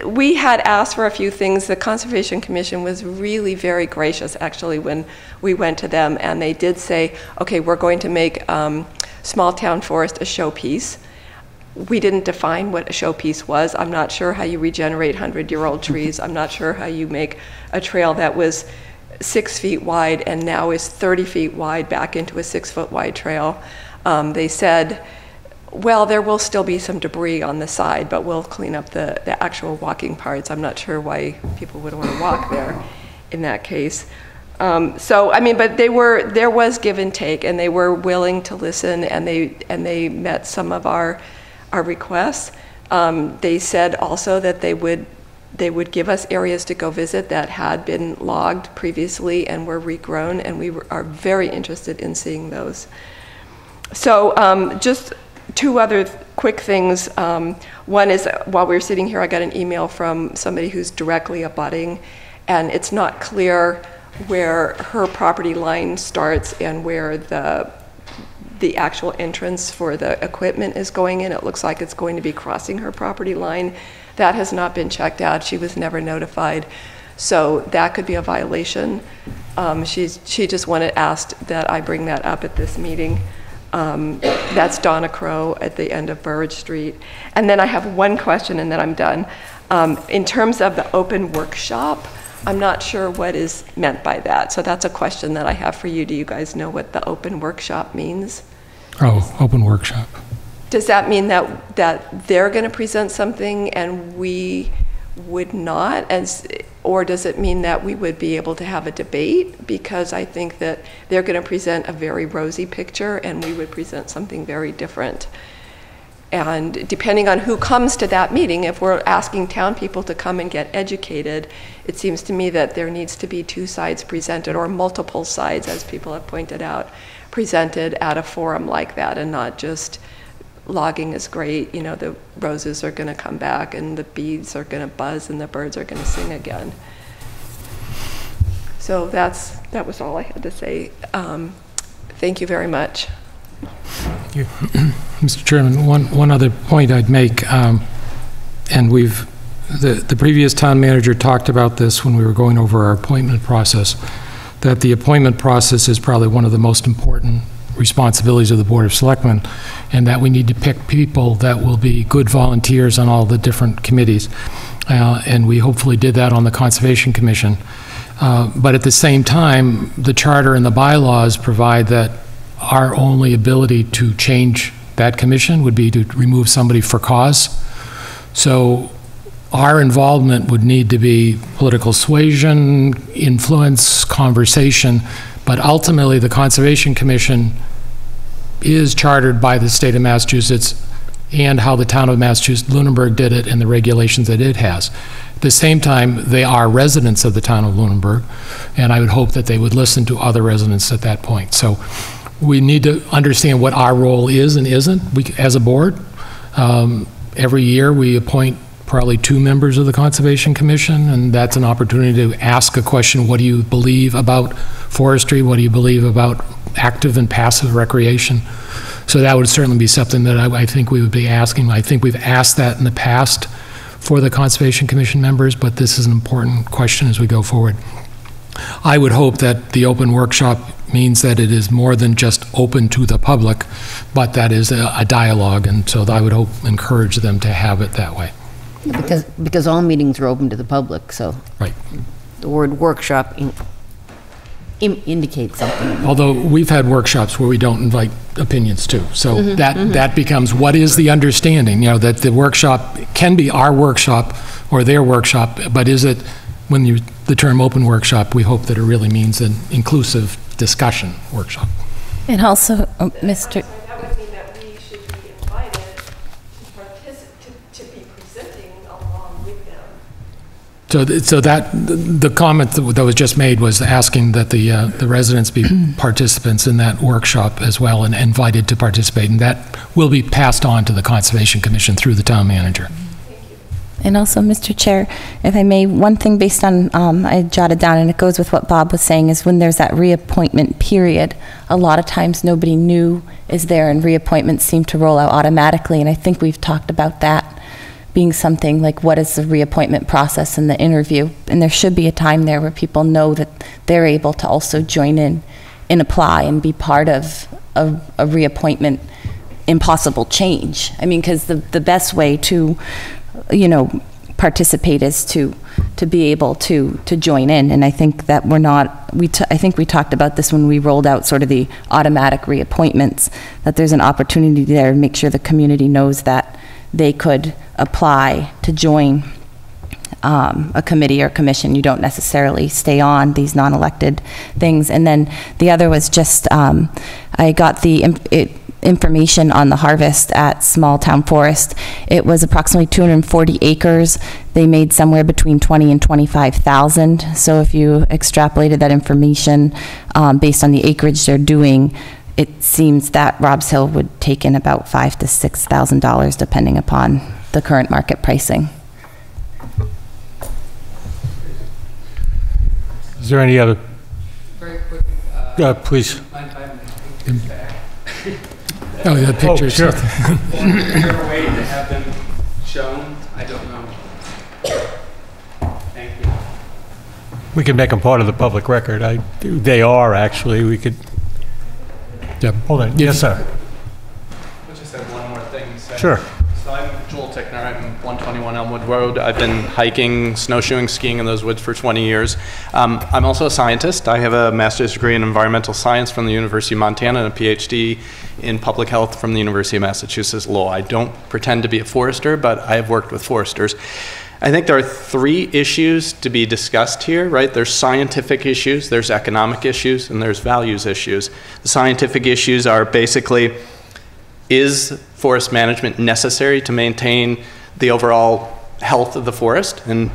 we had asked for a few things. The Conservation Commission was really very gracious, actually, when we went to them, and they did say, okay, we're going to make small town forest a showpiece. We didn't define what a showpiece was. I'm not sure how you regenerate 100-year-old trees. I'm not sure how you make a trail that was 6 feet wide and now is 30 feet wide back into a 6-foot wide trail. They said, well, there will still be some debris on the side, but we'll clean up the actual walking parts. I'm not sure why people would want to walk there in that case. So, I mean, but there was give and take, and they were willing to listen, and they met some of our requests. They said also that they would give us areas to go visit that had been logged previously and were regrown, and we are very interested in seeing those. So just two other quick things. One is, while we were sitting here, I got an email from somebody who's directly abutting, and it's not clear where her property line starts and where the actual entrance for the equipment is going in. It looks like it's going to be crossing her property line. That has not been checked out. She was never notified. So that could be a violation. She just asked that I bring that up at this meeting. That's Donna Crow at the end of Burridge Street. And then I have one question and then I'm done. In terms of the open workshop, I'm not sure what is meant by that. So that's a question that I have for you. Do you guys know what the open workshop means?
Oh, open workshop.
Does that mean that they're going to present something and we would not? Or does it mean that we would be able to have a debate? Because I think that they're going to present a very rosy picture and we would present something very different. And depending on who comes to that meeting, if we're asking town people to come and get educated, it seems to me that there needs to be two sides presented, or multiple sides, as people have pointed out, presented at a forum like that, and not just logging is great, you know, the roses are going to come back and the bees are going to buzz and the birds are going to sing again. So that was all I had to say. Thank you very much.
Thank you. Mr. Chairman, one other point I'd make, and the previous town manager talked about this when we were going over our appointment process, that the appointment process is probably one of the most important responsibilities of the Board of Selectmen, and that we need to pick people that will be good volunteers on all the different committees. And we hopefully did that on the Conservation Commission. But at the same time, the charter and the bylaws provide that our only ability to change that commission would be to remove somebody for cause. So our involvement would need to be political suasion, influence, conversation, but ultimately the Conservation Commission is chartered by the state of Massachusetts and how the town of Massachusetts, Luneberg did it and the regulations that it has. At the same time, they are residents of the town of Luneberg, and I would hope that they would listen to other residents at that point. So we need to understand what our role is and isn't. As a board, every year we appoint probably 2 members of the Conservation Commission, and that's an opportunity to ask a question: what do you believe about forestry? What do you believe about active and passive recreation? So that would certainly be something that I think we would be asking. I think we've asked that in the past for the Conservation Commission members, but this is an important question as we go forward. I would hope that the open workshop means that it is more than just open to the public, but that is a dialogue, and so I would encourage them to have it that way.
Because all meetings are open to the public, so.
Right.
The word workshop indicates something.
Although we've had workshops where we don't invite opinions too. So that becomes, what is the understanding? You know, that the workshop can be our workshop or their workshop, but is it, when the term open workshop, we hope that it really means an inclusive discussion workshop.
And also, Mr.
That would mean that we should be invited to be presenting along with them.
So that, the comment that was just made was asking that the residents be participants in that workshop as well and invited to participate. And that will be passed on to the Conservation Commission through the town manager.
And also, Mr. Chair, if I may, one thing based on, I jotted down, and it goes with what Bob was saying, is when there's that reappointment period, a lot of times nobody new is there and reappointments seem to roll out automatically. And I think we've talked about that being something like, what is the reappointment process and the interview? And there should be a time there where people know that they're able to also join in and apply and be part of a reappointment impossible change. I mean, because the best way to, you know, participate is to be able to join in. And I think that we're not, I think we talked about this when we rolled out sort of the automatic reappointments, that there's an opportunity there to make sure the community knows that they could apply to join a committee or commission. You don't necessarily stay on these non-elected things. And then the other was just, I got the information on the harvest at Small Town Forest. It was approximately 240 acres. They made somewhere between 20 and 25,000. So if you extrapolated that information based on the acreage they're doing, it seems that Robs Hill would take in about $5,000 to $6,000 depending upon the current market pricing.
Is there any other?
Very quick.
Please.
Oh, yeah, pictures.
Oh, sure.
Is there a way to have them shown? I don't know. Thank you.
We can make them part of the public record. They are, actually. We could.
Yeah.
Hold on. Yes, sir.
I just have one more thing to say.
Sure.
So I'm Joel Tickner. I'm 121 Elmwood Road. I've been hiking, snowshoeing, skiing in those woods for 20 years. I'm also a scientist. I have a master's degree in environmental science from the University of Montana and a PhD in public health from the University of Massachusetts Lowell. I don't pretend to be a forester, but I have worked with foresters. I think there are three issues to be discussed here, right? There's scientific issues, there's economic issues, and there's values issues. The scientific issues are basically, is forest management necessary to maintain the overall health of the forest? And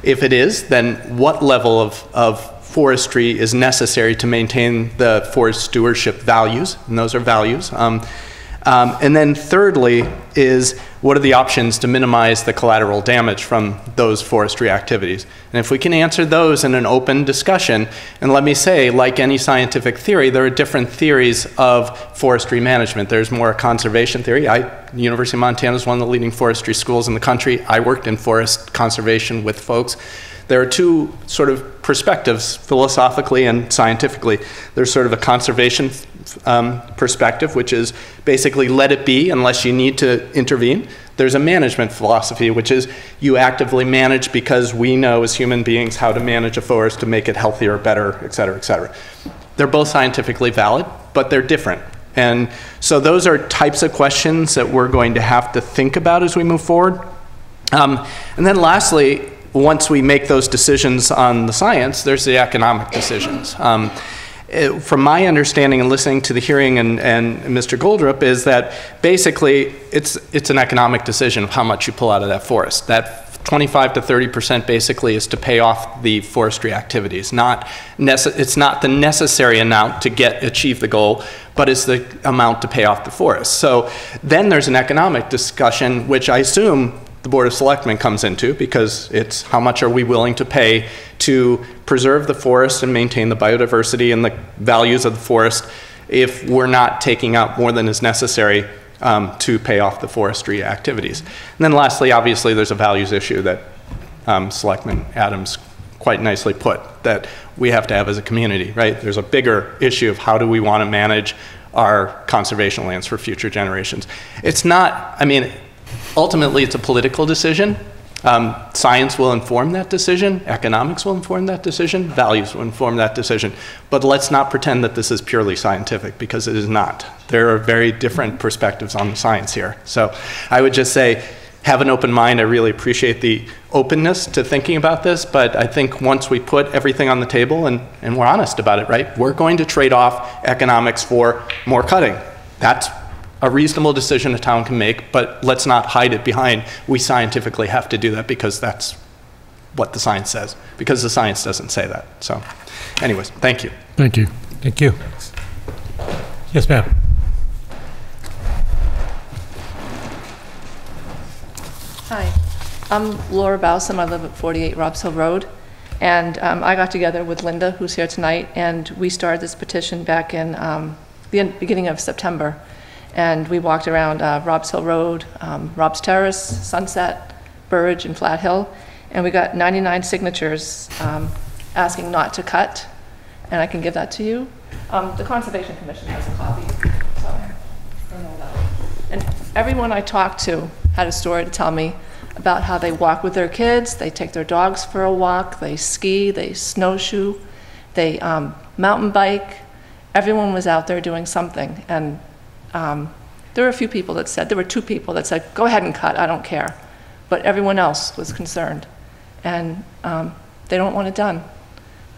if it is, then what level of forestry is necessary to maintain the forest stewardship values? And those are values. And then thirdly is, what are the options to minimize the collateral damage from those forestry activities? And if we can answer those in an open discussion, and let me say, like any scientific theory, there are different theories of forestry management. There's more conservation theory. The University of Montana is one of the leading forestry schools in the country. I worked in forest conservation with folks. There are two sort of perspectives, philosophically and scientifically. There's sort of a conservation perspective, which is basically let it be unless you need to intervene. There's a management philosophy, which is you actively manage because we know as human beings how to manage a forest to make it healthier, better, et cetera, et cetera. They're both scientifically valid, but they're different. And so those are types of questions that we're going to have to think about as we move forward. And then lastly, once we make those decisions on the science, there's the economic decisions. From my understanding and listening to the hearing and Mr. Goldrup is that basically it's an economic decision of how much you pull out of that forest. That 25 to 30% basically is to pay off the forestry activities. It's not the necessary amount to achieve the goal, but it's the amount to pay off the forest. So then there's an economic discussion, which I assume the Board of Selectmen comes into, because it's how much are we willing to pay to preserve the forest and maintain the biodiversity and the values of the forest if we're not taking out more than is necessary to pay off the forestry activities. And then lastly, obviously, there's a values issue that Selectman Adams quite nicely put, that we have to have as a community, right? There's a bigger issue of how do we want to manage our conservation lands for future generations. It's not, I mean, ultimately, it's a political decision. Science will inform that decision, economics will inform that decision, values will inform that decision. But let's not pretend that this is purely scientific, because it is not. There are very different perspectives on the science here. So I would just say, have an open mind. I really appreciate the openness to thinking about this, but I think once we put everything on the table and we're honest about it, right? We're going to trade off economics for more cutting. That's a reasonable decision a town can make, but let's not hide it behind, we scientifically have to do that because that's what the science says, because the science doesn't say that. So anyways, thank you.
Thank you. Thank you. Yes, ma'am.
Hi, I'm Laura Bowsam. I live at 48 Robs Hill Road. And I got together with Linda, who's here tonight, and we started this petition back in the beginning of September. And we walked around Robs Hill Road, Robs Terrace, Sunset, Burridge, and Flat Hill. And we got 99 signatures asking not to cut. And I can give that to you. The Conservation Commission has a copy, so I know that. And everyone I talked to had a story to tell me about how they walk with their kids, they take their dogs for a walk, they ski, they snowshoe, they mountain bike. Everyone was out there doing something. And there were a few people that said, there were 2 people that said, go ahead and cut, I don't care. But everyone else was concerned. And they don't want it done.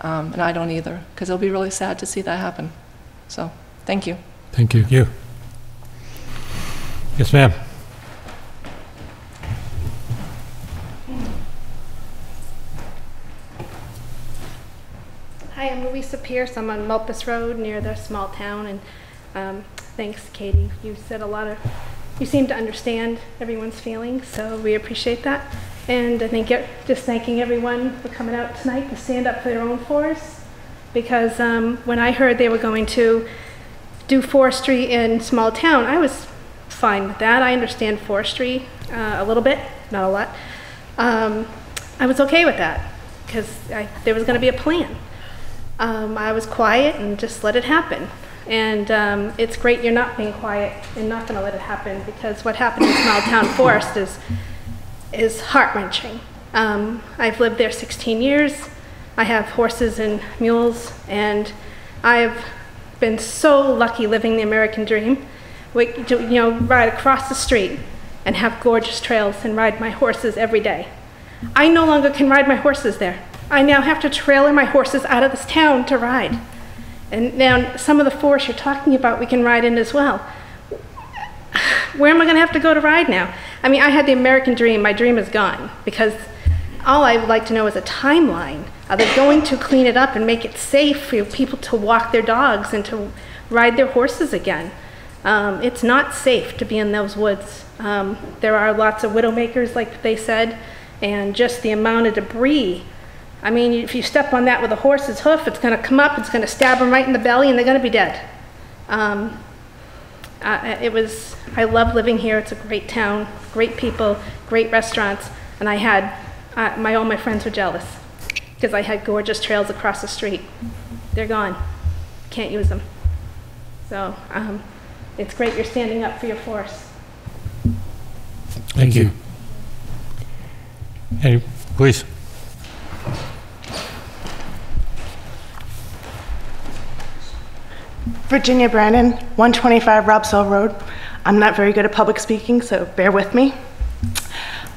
And I don't either, because it'll be really sad to see that happen. So, thank you.
Thank you. You. Yes, ma'am.
Hi, I'm Louisa Pierce. I'm on Mulpus Road near the small town, and thanks, Katie. You said you seem to understand everyone's feelings, so we appreciate that. And I think just thanking everyone for coming out tonight to stand up for their own forests, because when I heard they were going to do forestry in small town, I was fine with that. I understand forestry a little bit, not a lot. I was okay with that, because there was going to be a plan. I was quiet and just let it happen. And it's great you're not being quiet and not going to let it happen, because what happened in small town forest is heart-wrenching. I've lived there 16 years. I have horses and mules, and I've been so lucky living the American dream. Ride across the street and have gorgeous trails and ride my horses every day. I no longer can ride my horses there. I now have to trailer my horses out of this town to ride. And now some of the forests you're talking about we can ride in as well. Where am I going to have to go to ride now? I mean, I had the American dream. My dream is gone, because all I would like to know is a timeline. Are they going to clean it up and make it safe for people to walk their dogs and to ride their horses again? It's not safe to be in those woods. There are lots of widowmakers, like they said, and just the amount of debris. I mean, if you step on that with a horse's hoof, it's going to come up, it's going to stab them right in the belly, and they're going to be dead. I love living here. It's a great town, great people, great restaurants, and I had, all my friends were jealous, because I had gorgeous trails across the street. They're gone. Can't use them. So it's great you're standing up for your forests.
Thank you. Hey, please.
Virginia Brandon, 125 Robs Hill Road. I'm not very good at public speaking, so bear with me.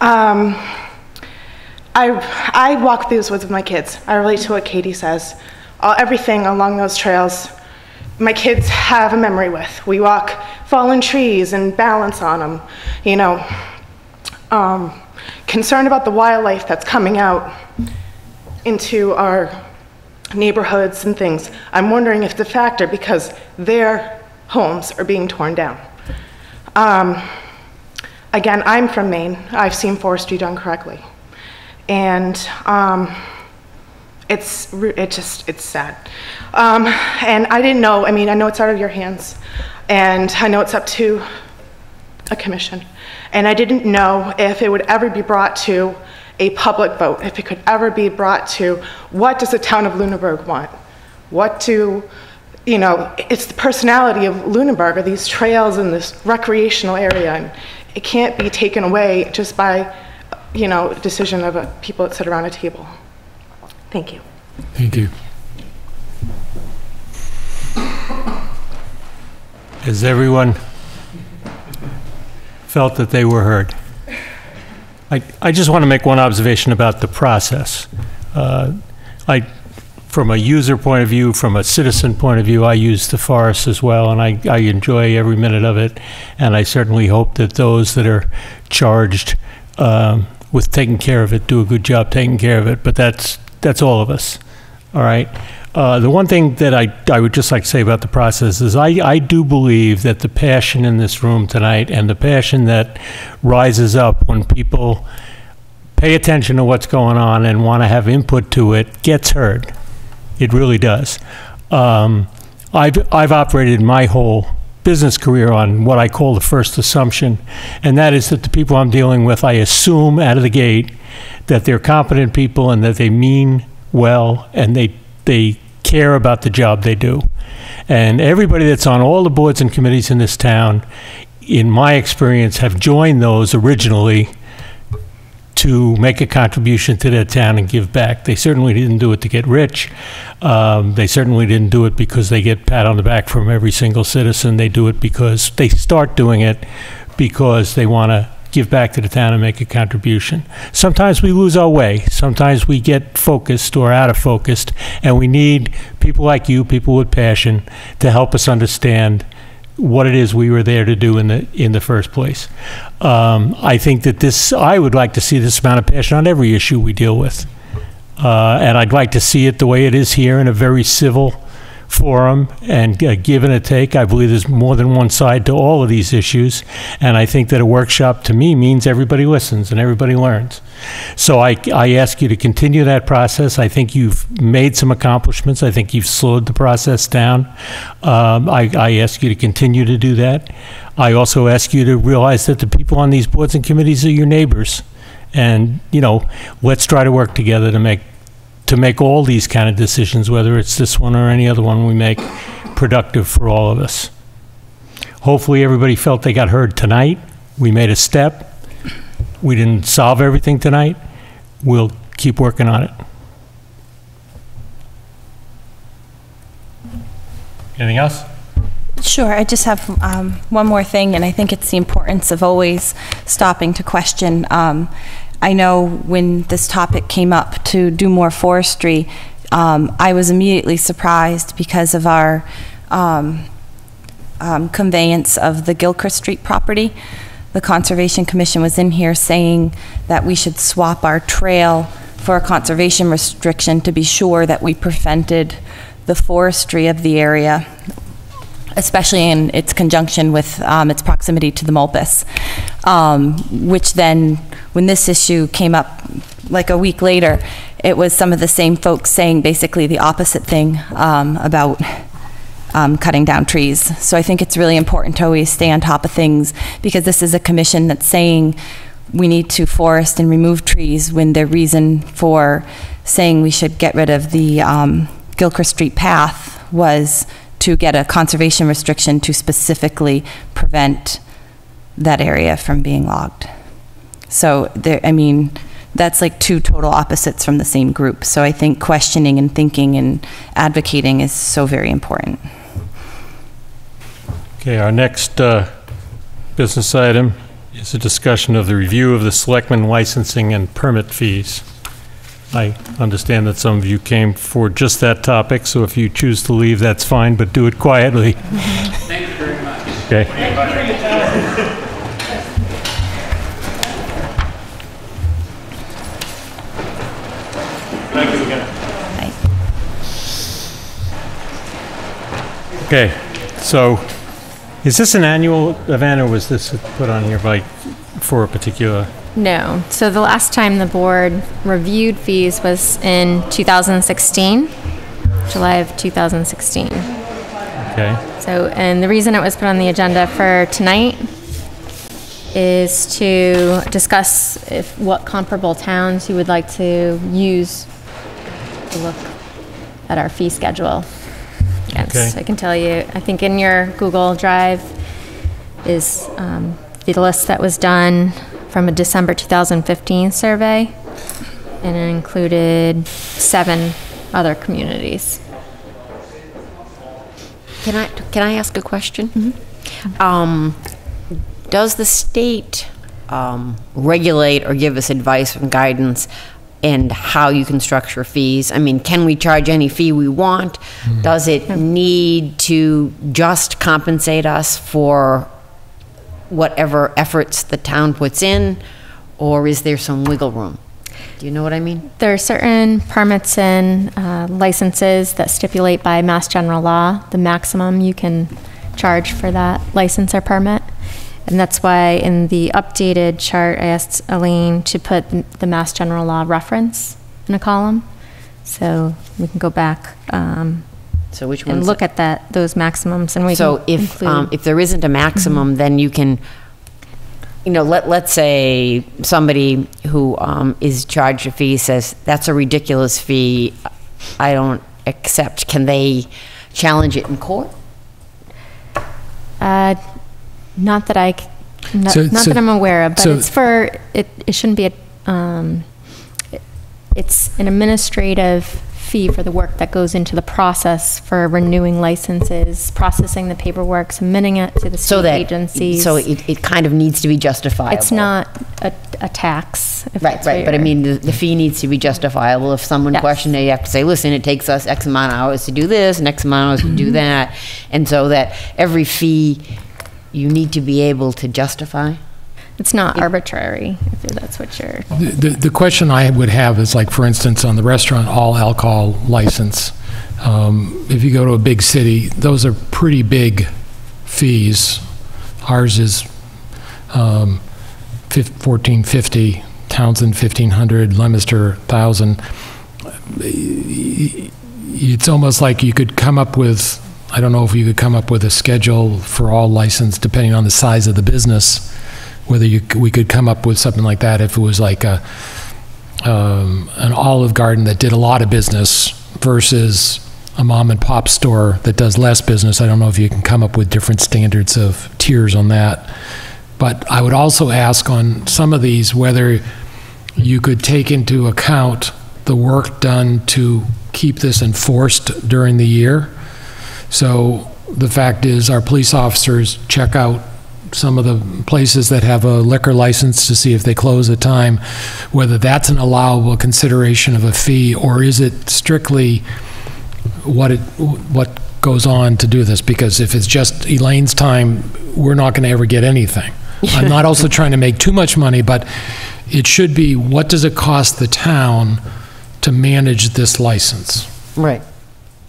I walk these woods with my kids. I relate to what Katie says. Everything along those trails, my kids have a memory with. We walk fallen trees and balance on them, concerned about the wildlife that's coming out into our neighborhoods and things. I'm wondering if it's a factor because their homes are being torn down. Again, I'm from Maine. I've seen forestry done correctly. And it's sad. And I didn't know, I know it's out of your hands, and I know it's up to a commission. And I didn't know if it would ever be brought to a public vote, if it could ever be brought to, what does the town of Luneberg want? It's the personality of Luneberg, or these trails in this recreational area, and it can't be taken away just by decision of people that sit around a table. Thank you.
Thank you.
Has everyone felt that they were heard? I just want to make one observation about the process. From a user point of view, from a citizen point of view, I use the forest as well, and I enjoy every minute of it. And I certainly hope that those that are charged with taking care of it do a good job taking care of it. But that's all of us. All right. The one thing that I would just like to say about the process is I do believe that the passion in this room tonight and the passion that rises up when people pay attention to what's going on and want to have input to it gets heard. It really does. I've operated my whole business career on what I call the first assumption, and that is that the people I'm dealing with, I assume out of the gate that they're competent people and that they mean well and they care about the job they do. And everybody that's on all the boards and committees in this town, in my experience, have joined those originally to make a contribution to their town and give back. They certainly didn't do it to get rich. They certainly didn't do it because they get pat on the back from every single citizen. They do it because they start doing it because they want to give back to the town and make a contribution. Sometimes we lose our way. Sometimes we get focused or out of focus, and we need people like you, people with passion, to help us understand what it is we were there to do in the first place. I think that I would like to see this amount of passion on every issue we deal with. And I'd like to see it the way it is here, in a very civil forum and give and a take. I believe there's more than one side to all of these issues, and I think that a workshop to me means everybody listens and everybody learns. So I ask you to continue that process. I think you've made some accomplishments. I think you've slowed the process down. I ask you to continue to do that. I also ask you to realize that the people on these boards and committees are your neighbors, and let's try to work together to make all these kind of decisions, whether it's this one or any other one we make, productive for all of us. Hopefully everybody felt they got heard tonight. We made a step. We didn't solve everything tonight. We'll keep working on it. Anything else?
Sure, I just have one more thing, and I think it's the importance of always stopping to question. I know when this topic came up to do more forestry, I was immediately surprised because of our conveyance of the Gilchrist Street property. The Conservation Commission was in here saying that we should swap our trail for a conservation restriction to be sure that we prevented the forestry of the area, especially in its conjunction with its proximity to the Mulpus, which then, when this issue came up like a week later, it was some of the same folks saying basically the opposite thing about cutting down trees. So I think it's really important to always stay on top of things, because this is a commission that's saying we need to forest and remove trees when their reason for saying we should get rid of the Gilchrist Street path was to get a conservation restriction to specifically prevent that area from being logged. So that's like two total opposites from the same group. So I think questioning and thinking and advocating is so very important.
Okay, our next business item is a discussion of the review of the Selectmen licensing and permit fees. I understand that some of you came for just that topic, so if you choose to leave, that's fine, but do it quietly.
Thank you very much.
Okay.
Thank you again.
Okay, so is this an annual event, or was this put on here for a particular?
No. So the last time the board reviewed fees was in 2016, July of 2016.
Okay.
So, and the reason it was put on the agenda for tonight is to discuss what comparable towns you would like to use to look at our fee schedule. Yes, okay. I can tell you, I think in your Google Drive is the list that was done from a December 2015 survey, and it included 7 other communities.
Can I ask a question? Does the state regulate or give us advice and guidance and how you can structure fees? I mean, can we charge any fee we want? Does it need to just compensate us for whatever efforts the town puts in, or is there some wiggle room? Do you know what I mean?
There are certain permits and licenses that stipulate by Mass General Law the maximum you can charge for that license or permit. And that's why in the updated chart, I asked Elaine to put the Mass General Law reference in a column. So we can go back
so which
and look at those maximums. And we
so
can
if there isn't a maximum, then you can, you know, let's say somebody who is charged a fee says, that's a ridiculous fee, I don't accept. Can they challenge it in court?
Not that that I'm aware of, but it's for, it shouldn't be it's an administrative fee for the work that goes into the process for renewing licenses, processing the paperwork, submitting it to the state agencies.
So it kind of needs to be justifiable.
It's not a tax.
Right. But I mean, the fee needs to be justifiable. If someone questioned it, you have to say, listen, it takes us X amount of hours to do this, and X amount of hours to do that. And so that every fee you need to be able to justify.
It's not arbitrary, if that's what you're...
The question I would have is, like, for instance, on the restaurant all alcohol license, if you go to a big city, those are pretty big fees. Ours is $1,450, Townsend $1,500, Leominster $1,000. It's almost like you could come up with, I don't know if you could come up with a schedule for all license depending on the size of the business, whether we could come up with something like that if it was like an Olive Garden that did a lot of business versus a mom and pop store that does less business. I don't know if you can come up with different standards of tiers on that. But I would also ask on some of these whether you could take into account the work done to keep this enforced during the year. So the fact is, our police officers check out some of the places that have a liquor license to see if they close at time, whether that's an allowable consideration of a fee, or is it strictly what goes on to do this? Because if it's just Elaine's time, we're not going to ever get anything. I'm not also trying to make too much money, but it should be, what does it cost the town to manage this license?
Right.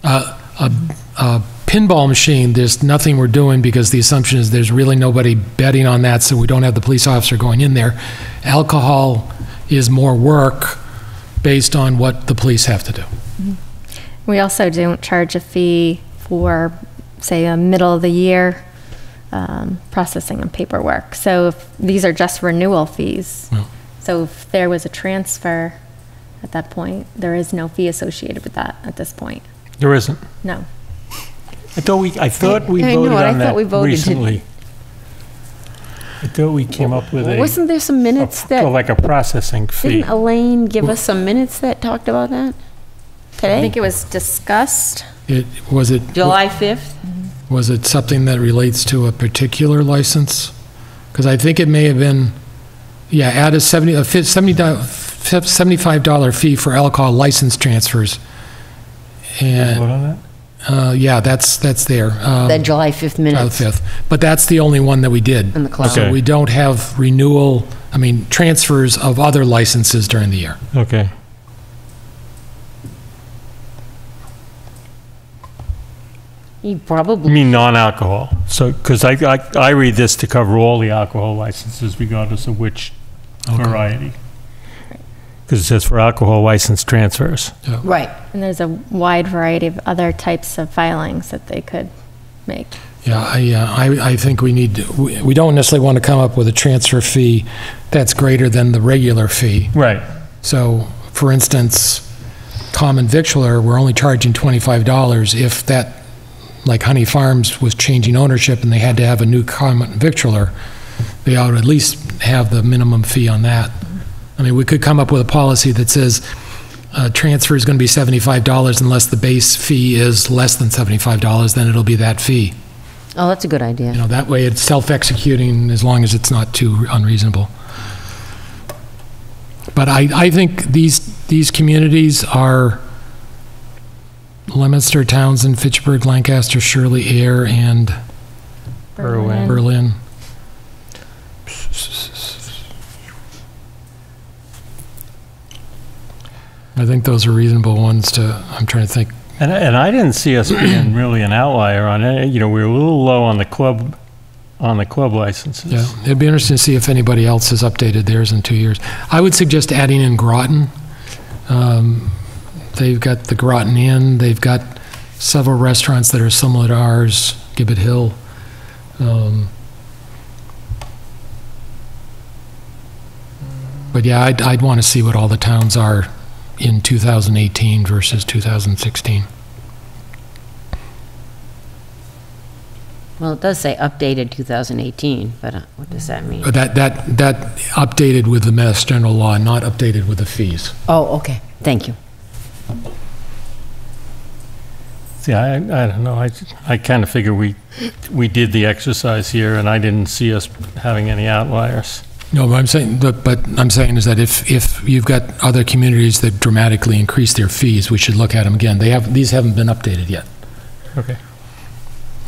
A pinball machine, there's nothing we're doing because the assumption is there's really nobody betting on that, so we don't have the police officer going in there. Alcohol is more work based on what the police have to do.
We also don't charge a fee for, say, a middle of the year processing and paperwork. So if these are just renewal fees.
Well,
so if there was a transfer at that point, there is no fee associated with that at this point.
There isn't?
No.
I thought we voted on that recently. I thought we came up with
Wasn't there some minutes that...
like a processing fee.
Didn't Elaine give us some minutes that talked about that today?
I think it was discussed.
Was it
July 5th?
Was it something that relates to a particular license? Because I think it may have been, add a $75 fee for alcohol license transfers. And
vote on that?
That's there.
That July 5th minutes.
July 5th. But that's the only one that we did.
In the cloud.
So we don't have transfers of other licenses during the year.
Okay.
You probably...
You mean non-alcohol? So, because I read this to cover all the alcohol licenses regardless of which variety. Because it says for alcohol license transfers.
Yeah.
Right.
And there's a wide variety of other types of filings that they could make.
Yeah, I think we don't necessarily want to come up with a transfer fee that's greater than the regular fee.
Right.
So, for instance, common victualler, we're only charging $25. If that, like Honey Farms was changing ownership and they had to have a new common victualler, they ought to at least have the minimum fee on that. I mean, we could come up with a policy that says transfer is going to be $75 unless the base fee is less than $75, then it'll be that fee.
Oh, that's a good idea.
You know, that way it's self-executing as long as it's not too unreasonable. But I think these communities are Leominster, Townsend, Fitchburg, Lancaster, Shirley, Air, and Berlin. I think those are reasonable ones to, I'm trying to think.
And I didn't see us being really an outlier on it. You know, we were a little low on the club licenses.
Yeah, it'd be interesting to see if anybody else has updated theirs in 2 years. I would suggest adding in Groton. They've got the Groton Inn. They've got several restaurants that are similar to ours, Gibbet Hill. But yeah, I'd want to see what all the towns are in 2018 versus 2016.
Well, it does say updated 2018, but what does that mean?
But that updated with the Mass General Law, not updated with the fees.
Oh, okay. Thank you.
See, I don't know. I kind of figure we did the exercise here, and I didn't see us having any outliers.
No, but I'm saying is that if you've got other communities that dramatically increase their fees, we should look at them again. These haven't been updated yet.
Okay.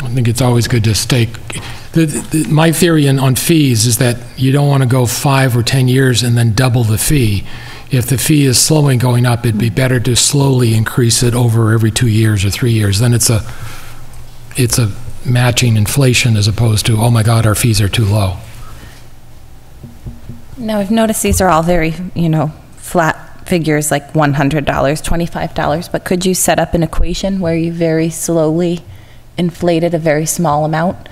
I think it's always good to stake. My theory on fees is that you don't want to go 5 or 10 years and then double the fee. If the fee is slowly going up, it'd be better to slowly increase it over every 2 years or 3 years. Then it's a matching inflation as opposed to, oh my God, our fees are too low.
Now, I've noticed these are all very, flat figures like $100, $25, but could you set up an equation where you very slowly inflated a very small amount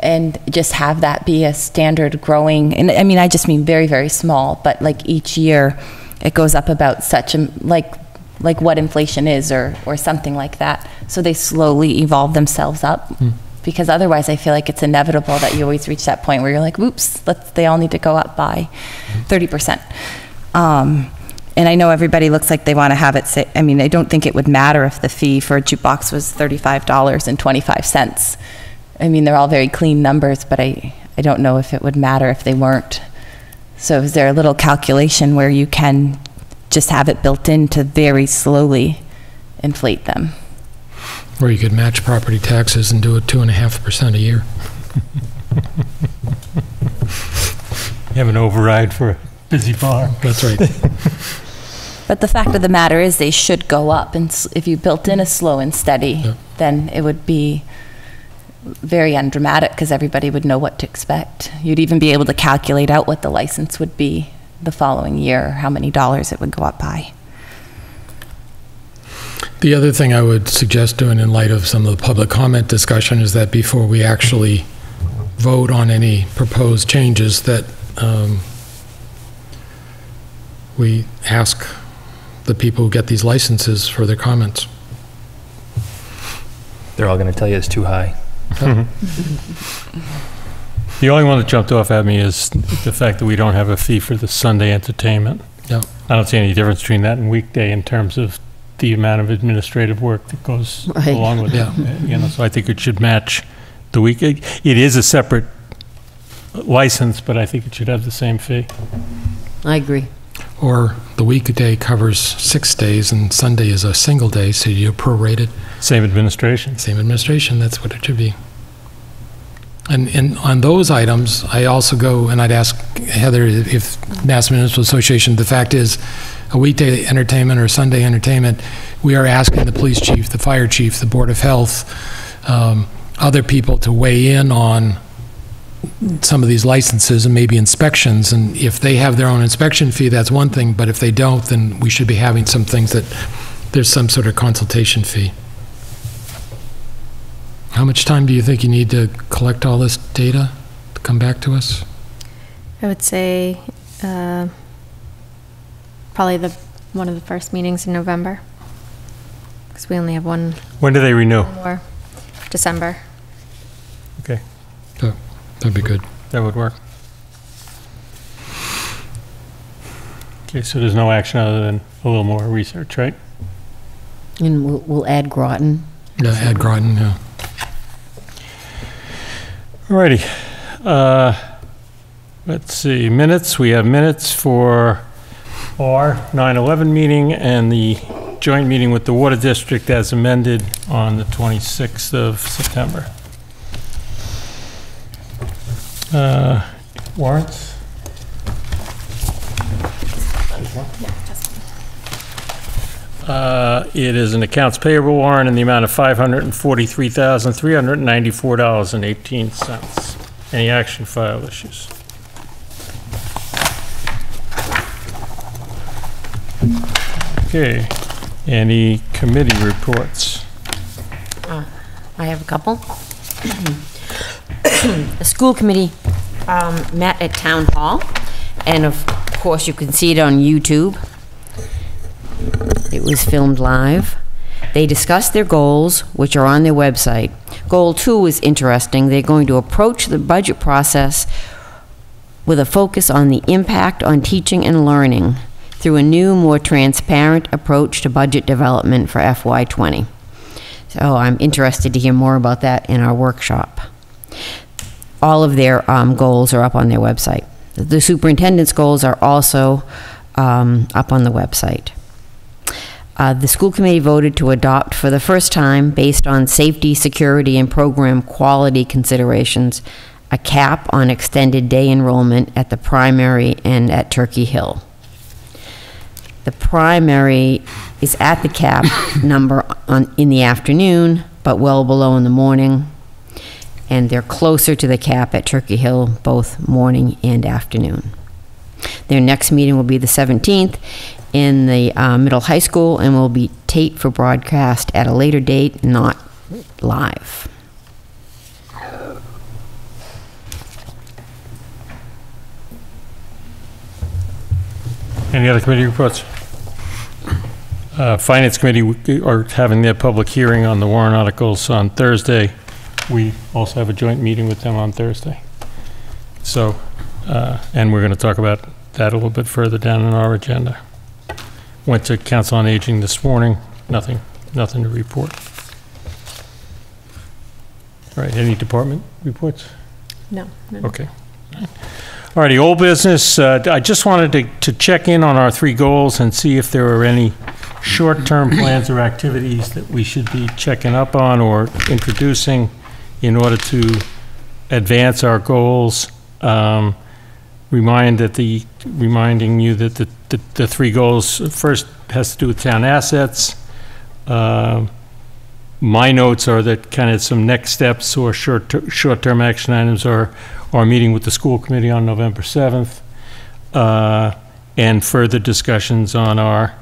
and just have that be a standard growing, and I mean, I just mean very, very small, but like each year it goes up about such a, like what inflation is or something like that. So they slowly evolve themselves up. Because otherwise I feel like it's inevitable that you always reach that point where you're like, whoops, they all need to go up by 30%. And I know everybody looks like they want to have it say, I mean, I don't think it would matter if the fee for a jukebox was $35.25. I mean, they're all very clean numbers, but I don't know if it would matter if they weren't. So is there a little calculation where you can just have it built in to very slowly inflate them?
Or you could match property taxes and do it 2.5% a year.
You have an override for a busy bar.
That's right.
But the fact of the matter is they should go up, and if you built in a slow and steady, then it would be very undramatic because everybody would know what to expect. You'd even be able to calculate out what the license would be the following year, how many dollars it would go up by.
The other thing I would suggest doing in light of some of the public comment discussion is that before we actually vote on any proposed changes, that we ask the people who get these licenses for their comments.
They're all going to tell you it's too high.
The only one that jumped off at me is the fact that we don't have a fee for the Sunday entertainment.
Yeah.
I don't see any difference between that and weekday in terms of the amount of administrative work that goes along with it. So I think it should match the week. It is a separate license, but I think it should have the same fee.
I agree.
Or the weekday covers 6 days and Sunday is a single day, so you're prorated.
Same administration.
Same administration, that's what it should be. And on those items, I also go and I'd ask Heather if Mass Municipal Association, the fact is a weekday entertainment or Sunday entertainment, we are asking the police chief, the fire chief, the Board of Health, other people to weigh in on some of these licenses and maybe inspections. And if they have their own inspection fee, that's one thing, but if they don't, then we should be having some things that there's some sort of consultation fee. How much time do you think you need to collect all this data to come back to us?
I would say probably one of the first meetings in November, because we only have one.
When do they renew?
More. December.
Okay.
That'd be good.
That would work. Okay, so there's no action other than a little more research, right?
And we'll add Groton.
Yeah, add Groton, yeah.
Alrighty. Let's see, minutes. We have minutes for our 9/11 meeting and the joint meeting with the Water District as amended on the 26th of September. Warrants? It is an accounts payable warrant in the amount of $543,394.18. Any action file issues? Okay. Any committee reports?
I have a couple. The school committee met at Town Hall, and of course you can see it on YouTube. It was filmed live. They discussed their goals, which are on their website. Goal 2 is interesting. They're going to approach the budget process with a focus on the impact on teaching and learning through a new, more transparent approach to budget development for FY20. So I'm interested to hear more about that in our workshop. All of their goals are up on their website. The superintendent's goals are also up on the website. The school committee voted to adopt for the first time, based on safety, security, and program quality considerations, a cap on extended day enrollment at the primary and at Turkey Hill. The primary is at the cap number in the afternoon, but well below in the morning. And they're closer to the cap at Turkey Hill, both morning and afternoon. Their next meeting will be the 17th in the middle high school and will be taped for broadcast at a later date, not live.
Any other committee reports? Finance Committee are having their public hearing on the warrant articles on Thursday. We also have a joint meeting with them on Thursday. So, and we're going to talk about that a little bit further down in our agenda. Went to Council on Aging this morning. Nothing to report. All right, any department reports?
No.
Okay. All righty, old business. I just wanted to check in on our 3 goals and see if there are any short-term plans or activities that we should be checking up on or introducing in order to advance our goals. Reminding you that the 3 goals, first has to do with town assets. My notes are that kind of some next steps or short-term action items are our meeting with the school committee on November 7th, and further discussions on our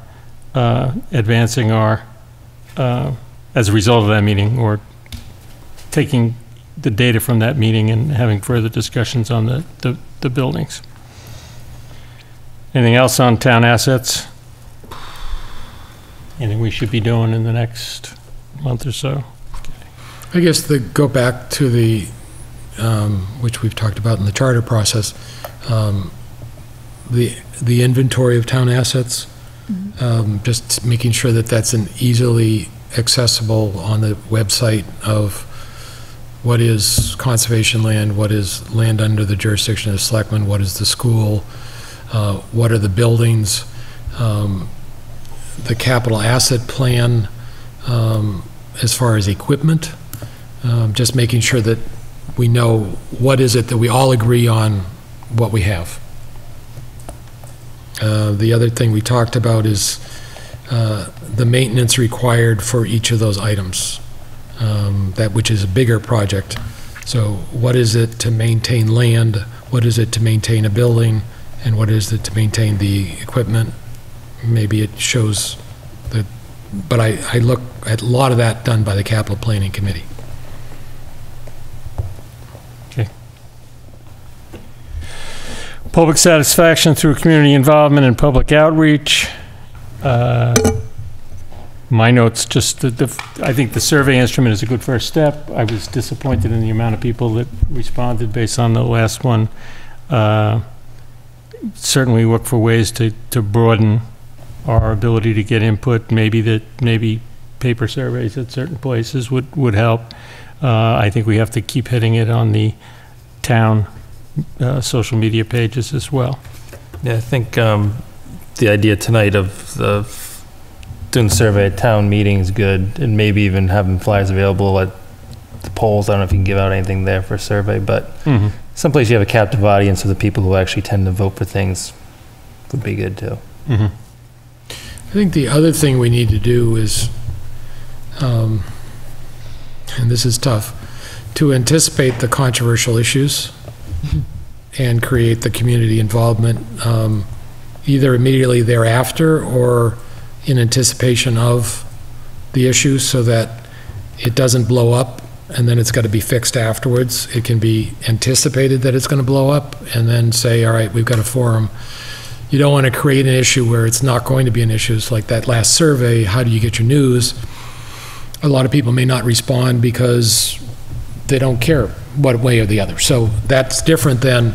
advancing our, as a result of that meeting, or taking the data from that meeting and having further discussions on the buildings. Anything else on town assets? Anything we should be doing in the next month or so?
I guess go back to the, which we've talked about in the charter process, the inventory of town assets, just making sure that that's an easily accessible on the website of what is conservation land, what is land under the jurisdiction of the selectmen, what is the school, what are the buildings, the capital asset plan, as far as equipment, just making sure that we know what is it that we all agree on what we have. The other thing we talked about is the maintenance required for each of those items, which is a bigger project. So what is it to maintain land, what is it to maintain a building, and what is it to maintain the equipment? Maybe it shows that, but I look at a lot of that done by the capital planning committee.
Okay. Public satisfaction through community involvement and public outreach. My notes, just I think the survey instrument is a good first step. I was disappointed in the amount of people that responded based on the last one. certainly look for ways to broaden our ability to get input. Maybe paper surveys at certain places would help. I think we have to keep hitting it on the town social media pages as well.
Yeah, I think the idea tonight of doing the survey at town meeting is good, and maybe even having flyers available at the polls. I don't know if you can give out anything there for a survey, but someplace you have a captive audience of the people who actually tend to vote for things would be good too.
I think the other thing we need to do is, and this is tough, to anticipate the controversial issues and create the community involvement either immediately thereafter or in anticipation of the issue, so that it doesn't blow up and then it's got to be fixed afterwards. It can be anticipated that it's going to blow up and then say, all right, we've got a forum. You don't want to create an issue where it's not going to be an issue. It's like that last survey, how do you get your news? A lot of people may not respond because they don't care one way or the other. So that's different than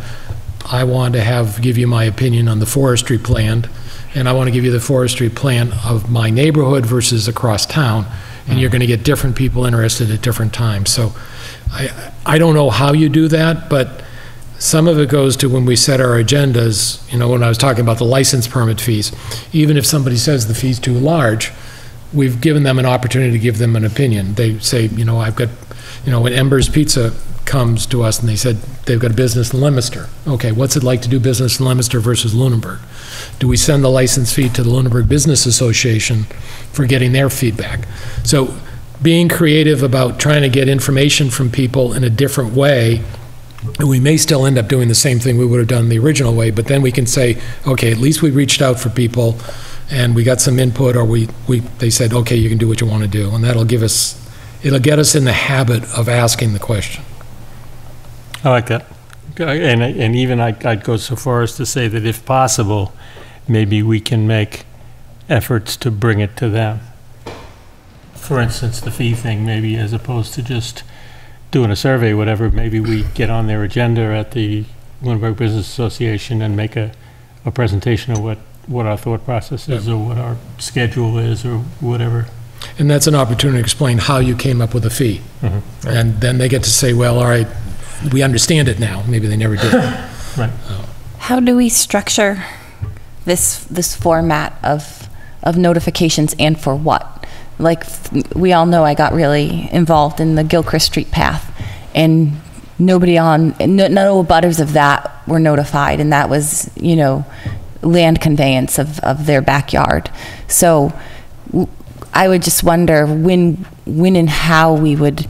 I want to give you my opinion on the forestry plan, and I want to give you the forestry plan of my neighborhood versus across town, and you're going to get different people interested at different times. So I don't know how you do that, but some of it goes to when we set our agendas. You know, when I was talking about the license permit fees, even if somebody says the fee's too large, we've given them an opportunity to give them an opinion. They say, you know, I've got, you know, when Ember's Pizza comes to us and they said they've got a business in Leominster. Okay, what's it like to do business in Leominster versus Luneberg? Do we send the license fee to the Luneberg Business Association for getting their feedback? So being creative about trying to get information from people in a different way, and we may still end up doing the same thing we would have done the original way, but then we can say, okay, at least we reached out for people and we got some input, or they said, okay, you can do what you want to do. And that'll give us, it'll get us in the habit of asking the question.
I like that. And even I'd go so far as to say that if possible, maybe we can make efforts to bring it to them. For instance, the fee thing, maybe as opposed to just doing a survey, whatever, maybe we get on their agenda at the Luneberg Business Association and make a presentation of what our thought process is, or what our schedule is, or whatever.
And that's an opportunity to explain how you came up with a fee.
Right.
And then they get to say, well, all right, we understand it now. Maybe they never did.
Right.
How do we structure this format of notifications, and for what? Like, we all know I got really involved in the Gilchrist Street path, and no abutters of that were notified, and that was, you know, land conveyance of their backyard. So I would just wonder when and how we would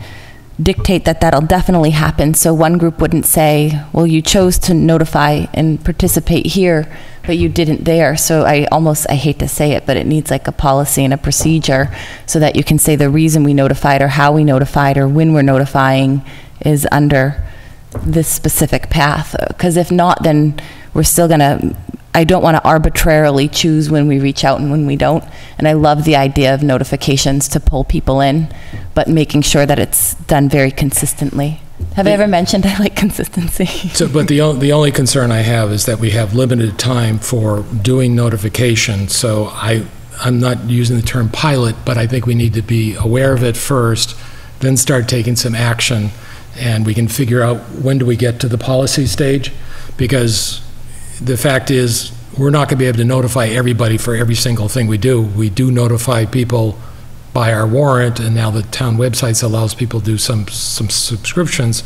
dictate that that'll definitely happen, so one group wouldn't say, well, you chose to notify and participate here, but you didn't there. So I hate to say it, but it needs like a policy and a procedure so that you can say the reason we notified, or how we notified, or when we're notifying is under this specific path. Because if not, then we're still gonna, I don't want to arbitrarily choose when we reach out and when we don't. And I love the idea of notifications to pull people in, but making sure that it's done very consistently. Have I ever mentioned I like consistency?
So, but the only concern I have is that we have limited time for doing notification. So I'm not using the term pilot, but I think we need to be aware of it first, then start taking some action, and we can figure out when do we get to the policy stage, because the fact is, we're not going to be able to notify everybody for every single thing we do. We do notify people by our warrant, and now the town websites allows people to do some subscriptions.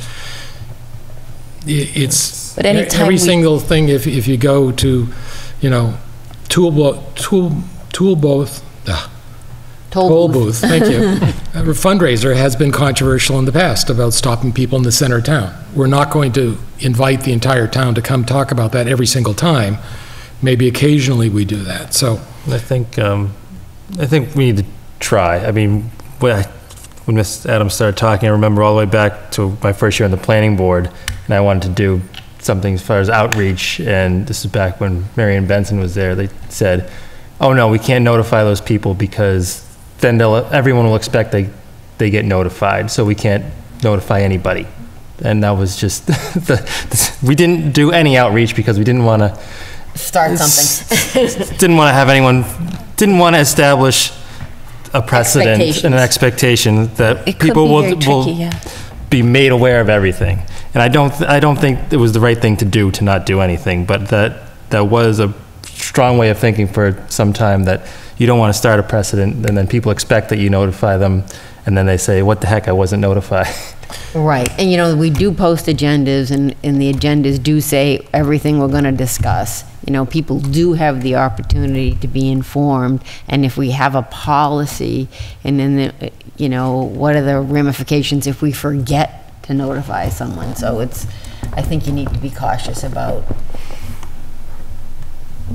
It's
but anytime
every single thing. If you go to, you know, toll booth. Thank you. A fundraiser has been controversial in the past about stopping people in the center of town. We're not going to invite the entire town to come talk about that every single time. Maybe occasionally we do that. So
I think we need to try. I mean, when Ms. Adams started talking, I remember all the way back to my first year on the planning board, and I wanted to do something as far as outreach, and this is back when Marion Benson was there. They said, oh no, we can't notify those people because then everyone will expect they get notified, so we can't notify anybody. And that was just we didn't do any outreach because we didn't want to
start something.
Didn't want to have anyone, didn't want to establish a precedent and an expectation that people will be made aware of everything. And I don't think it was the right thing to do to not do anything, but that was a strong way of thinking for some time, that you don't want to start a precedent and then people expect that you notify them, and then they say, what the heck, I wasn't notified.
Right, and you know, we do post agendas, and the agendas do say everything we're going to discuss. You know, people do have the opportunity to be informed, and if we have a policy, and then, you know, what are the ramifications if we forget to notify someone? So I think you need to be cautious about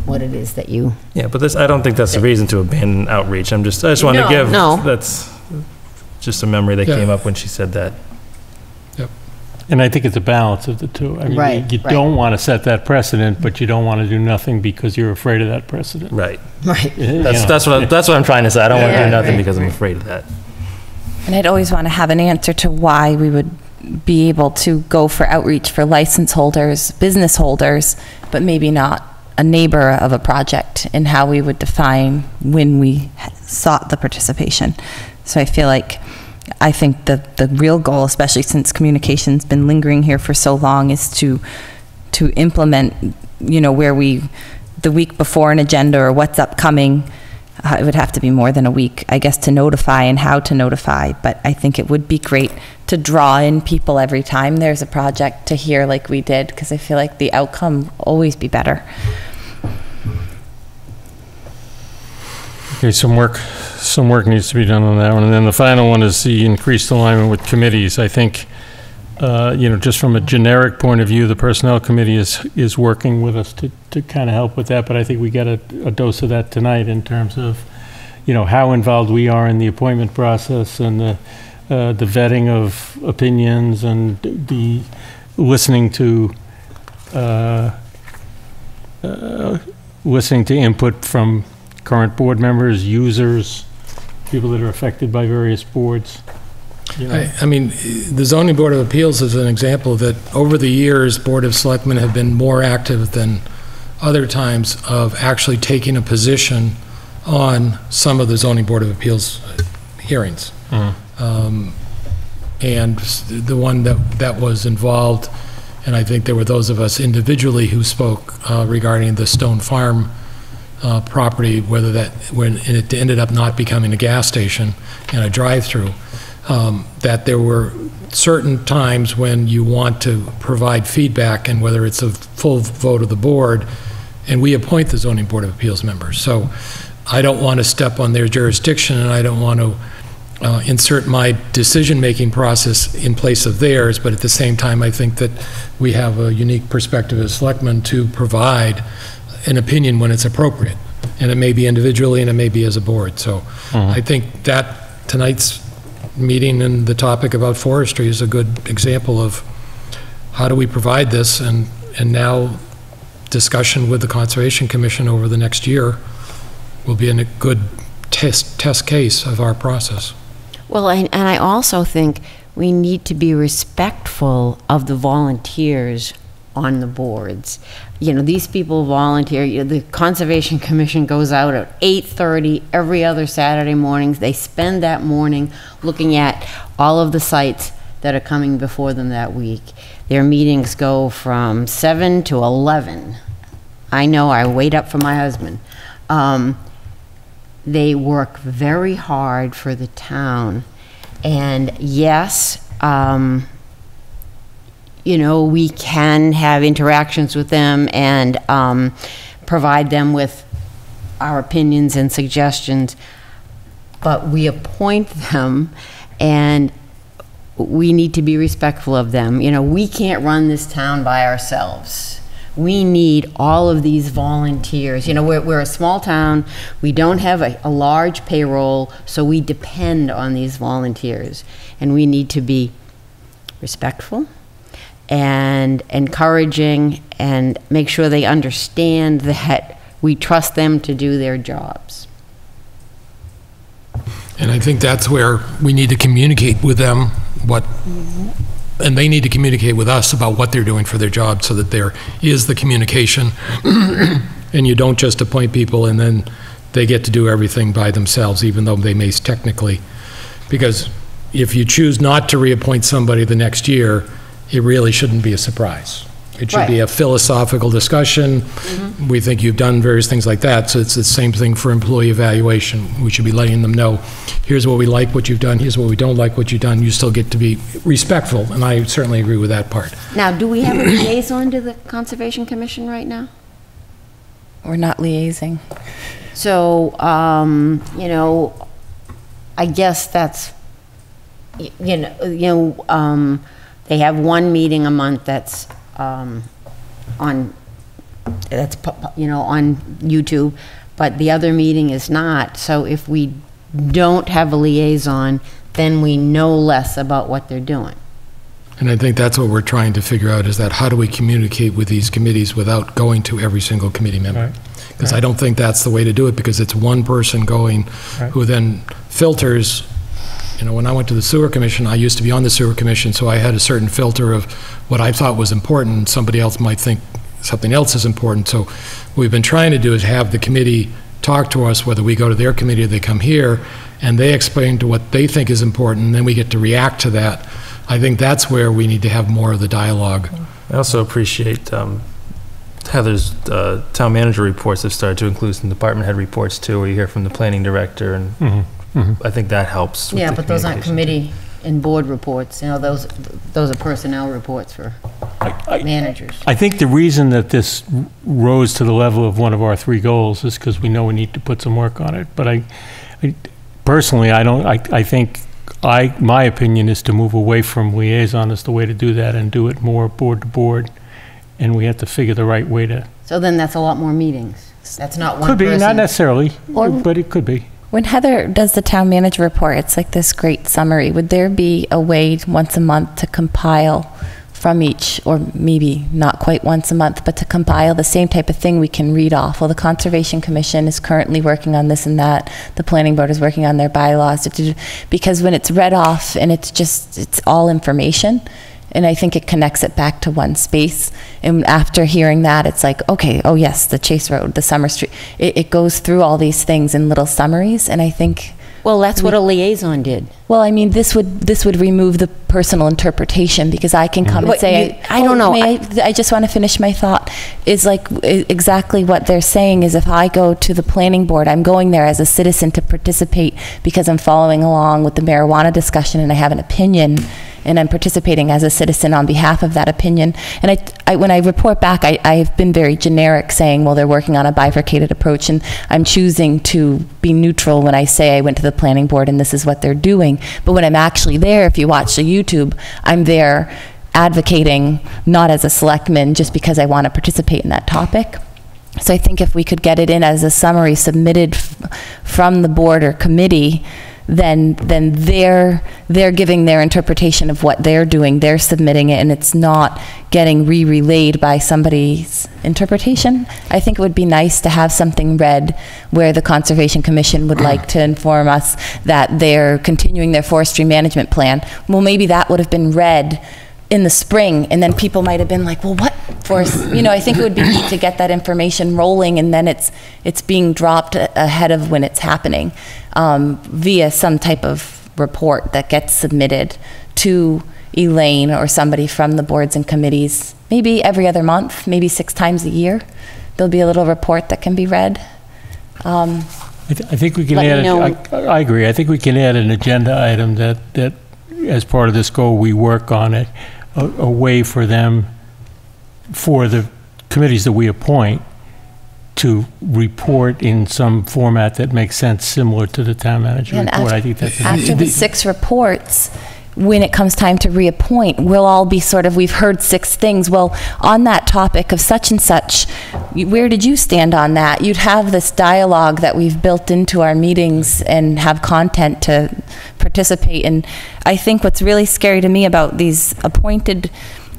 what it is that you...
Yeah, but I don't think that's the reason to abandon outreach. I just want to give, that's just a memory that came up when she said that.
Yep.
And I think it's a balance of the two. I mean,
Right,
you don't want to set that precedent, but you don't want to do nothing because you're afraid of that precedent.
Right.
Right.
That's what I'm trying to say. I don't want to do nothing because I'm afraid of that.
And I'd always want to have an answer to why we would be able to go for outreach for license holders, business holders, but maybe not a neighbor of a project, and how we would define when we sought the participation. So I think the real goal, especially since communication's been lingering here for so long, is to implement, you know, where the week before an agenda or what's upcoming, it would have to be more than a week, I guess, to notify and how to notify. But I think it would be great to draw in people every time there's a project to hear like we did, because I feel like the outcome will always be better.
Okay, some work needs to be done on that one. And then the final one is the increased alignment with committees. I think, you know, just from a generic point of view, the Personnel Committee is working with us to kind of help with that, but I think we got a dose of that tonight in terms of, you know, how involved we are in the appointment process and the vetting of opinions and the listening to input from current board members, users, people that are affected by various boards. You know.
I mean, the Zoning Board of Appeals is an example that over the years, Board of Selectmen have been more active than other times of actually taking a position on some of the Zoning Board of Appeals hearings. And the one that was involved, and I think there were those of us individually who spoke regarding the Stone Farm property, when it ended up not becoming a gas station and a drive-through, that there were certain times when you want to provide feedback, and whether it's a full vote of the board, and we appoint the Zoning Board of Appeals members. So I don't want to step on their jurisdiction, and I don't want to insert my decision-making process in place of theirs, but at the same time, I think that we have a unique perspective as selectmen to provide an opinion when it's appropriate, and it may be individually and it may be as a board. So I think that tonight's meeting and the topic about forestry is a good example of how do we provide this, and now discussion with the Conservation Commission over the next year will be a good test case of our process.
Well, and I also think we need to be respectful of the volunteers on the boards. You know, these people volunteer. You know, the Conservation Commission goes out at 8:30 every other Saturday mornings. They spend that morning looking at all of the sites that are coming before them that week. Their meetings go from 7 to 11. I know, I wait up for my husband. They work very hard for the town. And yes, you know, we can have interactions with them and provide them with our opinions and suggestions, but we appoint them and we need to be respectful of them. You know, we can't run this town by ourselves. We need all of these volunteers. You know, we're a small town. We don't have a large payroll, so we depend on these volunteers. And we need to be respectful and encouraging and make sure they understand that we trust them to do their jobs.
And I think that's where we need to communicate with them what and they need to communicate with us about what they're doing for their job so that there is the communication, and you don't just appoint people and then they get to do everything by themselves, even though they may technically, because if you choose not to reappoint somebody the next year, it really shouldn't be a surprise. It should be a philosophical discussion. We think you've done various things like that, so it's the same thing for employee evaluation. We should be letting them know, here's what we like, what you've done, here's what we don't like, what you've done. You still get to be respectful, and I certainly agree with that part.
Now, do we have a liaison to the Conservation Commission right now?
We're not liaising.
So, you know, I guess that's, they have one meeting a month that's on YouTube, but the other meeting is not. So if we don't have a liaison, then we know less about what they're doing.
And I think that's what we're trying to figure out, is that how do we communicate with these committees without going to every single committee member? Because I don't think that's the way to do it, because it's one person going who then filters. You know, when I went to the Sewer Commission, I used to be on the Sewer Commission, so I had a certain filter of what I thought was important. Somebody else might think something else is important. So what we've been trying to do is have the committee talk to us, whether we go to their committee or they come here, and they explain to what they think is important, and then we get to react to that. I think that's where we need to have more of the dialogue.
I also appreciate Heather's town manager reports have started to include some department head reports too, where you hear from the planning director, and I think that helps.
Yeah, but those aren't committee and board reports. You know, those are personnel reports for managers.
I think the reason that this rose to the level of one of our 3 goals is because we know we need to put some work on it. But I personally, I think my opinion is to move away from liaison as the way to do that and do it more board to board. And we have to figure the right way to.
So then that's a lot more meetings. That's not one
person. Could be, not necessarily,
Or
but it could be.
When Heather does the town manager report, it's like this great summary. Would there be a way once a month to compile from each, or maybe not quite once a month, but to compile the same type of thing we can read off? Well, the Conservation Commission is currently working on this and that. The Planning Board is working on their bylaws. Because when it's read off and it's all information, and I think it connects it back to one space. And after hearing that, it's like, okay, oh yes, the Chase Road, the Summer Street. It goes through all these things in little summaries, and I think.
Well, that's what a liaison did.
Well, I mean, this would remove the personal interpretation, because I can come and say,
I don't know.
I just want to finish my thought. Is like exactly what they're saying is, if I go to the planning board, I'm going there as a citizen to participate because I'm following along with the marijuana discussion and I have an opinion, and I'm participating as a citizen on behalf of that opinion. And when I report back, I've been very generic, saying, well, they're working on a bifurcated approach, and I'm choosing to be neutral when I say I went to the planning board and this is what they're doing. But when I'm actually there, if you watch the YouTube, I'm there advocating, not as a selectman, just because I want to participate in that topic. So I think if we could get it in as a summary submitted from the board or committee, then they're giving their interpretation of what they're doing, they're submitting it, and it's not getting relayed by somebody's interpretation. I think it would be nice to have something read where the Conservation Commission would like to inform us that they're continuing their forestry management plan. Well, maybe that would have been read in the spring, and then people might have been like, well, what forest? You know, I think it would be neat to get that information rolling, and then it's being dropped ahead of when it's happening, via some type of report that gets submitted to Elaine or somebody from the boards and committees, maybe every other month, maybe 6 times a year. There'll be a little report that can be read.
I think we can add, I agree, I think we can add an agenda item that as part of this goal, we work on it, a way for them, for the committees that we appoint, to report in some format that makes sense, similar to the town manager report. I think that's
after the 6 reports, when it comes time to reappoint, we'll all be sort of, we've heard 6 things. Well, on that topic of such and such, where did you stand on that? You'd have this dialogue that we've built into our meetings and have content to participate in. I think what's really scary to me about these appointed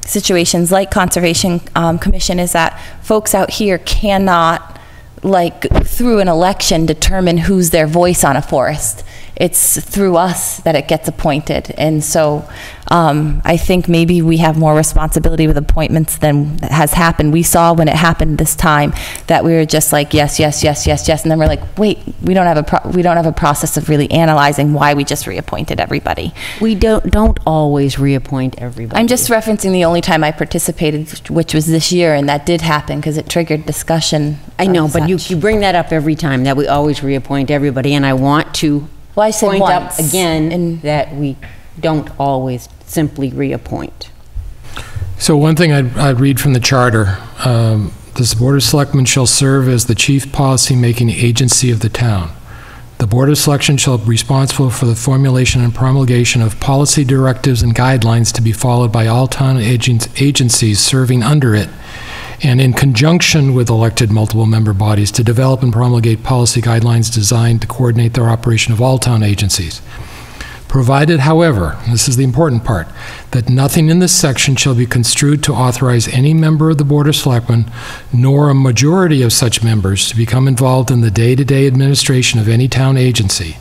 situations like Conservation Commission is that folks out here cannot, like through an election, determine who's their voice on a forest. it's through us that it gets appointed. And so I think maybe we have more responsibility with appointments than has happened. We saw when it happened this time that we were just like, yes, yes, yes, yes, yes. And then we're like, wait, we don't have a process of really analyzing why we just reappointed everybody.
We don't always reappoint everybody.
I'm just referencing the only time I participated, which was this year, and that did happen because it triggered discussion.
I know, but you bring that up every time, that we always reappoint everybody, and I want to point out again that we don't always simply reappoint.
So one thing I'd read from the charter, the Board of Selectmen shall serve as the chief policy-making agency of the town. The Board of Selection shall be responsible for the formulation and promulgation of policy directives and guidelines to be followed by all town agencies serving under it, and in conjunction with elected multiple member bodies to develop and promulgate policy guidelines designed to coordinate their operation of all town agencies. Provided, however, and this is the important part, that nothing in this section shall be construed to authorize any member of the Board of Selectmen, nor a majority of such members, to become involved in the day-to-day administration of any town agency.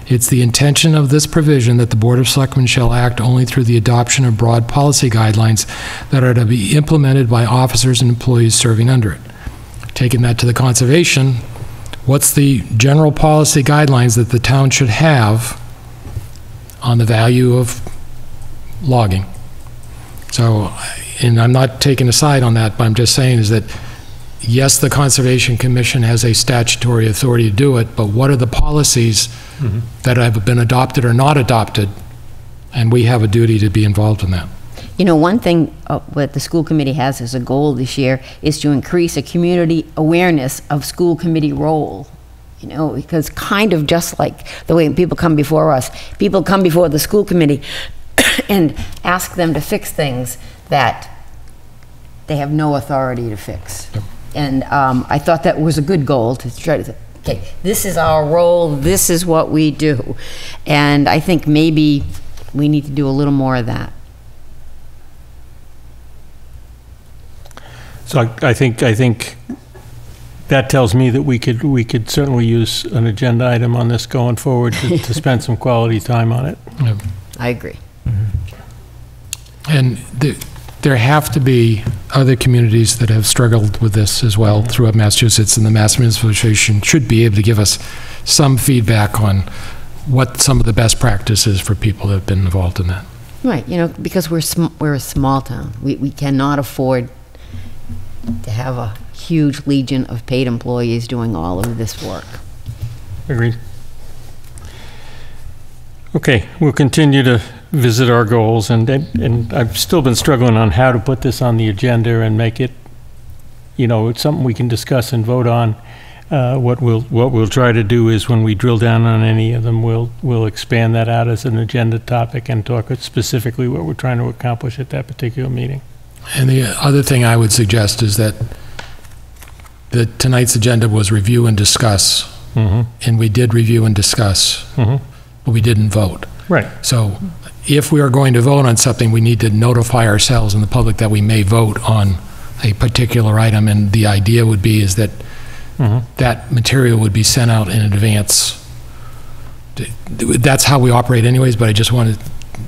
It's the intention of this provision that the Board of Selectmen shall act only through the adoption of broad policy guidelines that are to be implemented by officers and employees serving under it. Taking that to the conservation, what's the general policy guidelines that the town should have on the value of logging? So, and I'm not taking a side on that, but I'm just saying is that, yes, the Conservation Commission has a statutory authority to do it, but what are the policies that have been adopted or not adopted? And we have a duty to be involved in that.
You know, one thing what the school committee has as a goal this year is to increase a community awareness of school committee role. You know, because kind of just like the way people come before us, people come before the school committee and ask them to fix things that they have no authority to fix. Yep. And I thought that was a good goal to try to say, okay, this is our role, this is what we do. And I think maybe we need to do a little more of that.
So I think that tells me that we could certainly use an agenda item on this going forward to spend some quality time on it.
Yep.
I agree.
And there have to be other communities that have struggled with this as well throughout Massachusetts, and the Mass Municipal Association should be able to give us some feedback on what some of the best practices for people that have been involved in that.
Right, you know, because we're a small town. We cannot afford to have a huge legion of paid employees doing all of this work.
Agreed. Okay, we'll continue to visit our goals, and I've still been struggling on how to put this on the agenda and make it, you know, it's something we can discuss and vote on. What we'll try to do is when we drill down on any of them, we'll expand that out as an agenda topic and talk specifically what we're trying to accomplish at that particular meeting.
And the other thing I would suggest is that tonight's agenda was review and discuss, and we did review and discuss, but we didn't vote.
Right.
So if we are going to vote on something, we need to notify ourselves and the public that we may vote on a particular item, and the idea would be is that that material would be sent out in advance. That's how we operate anyways, but I just want to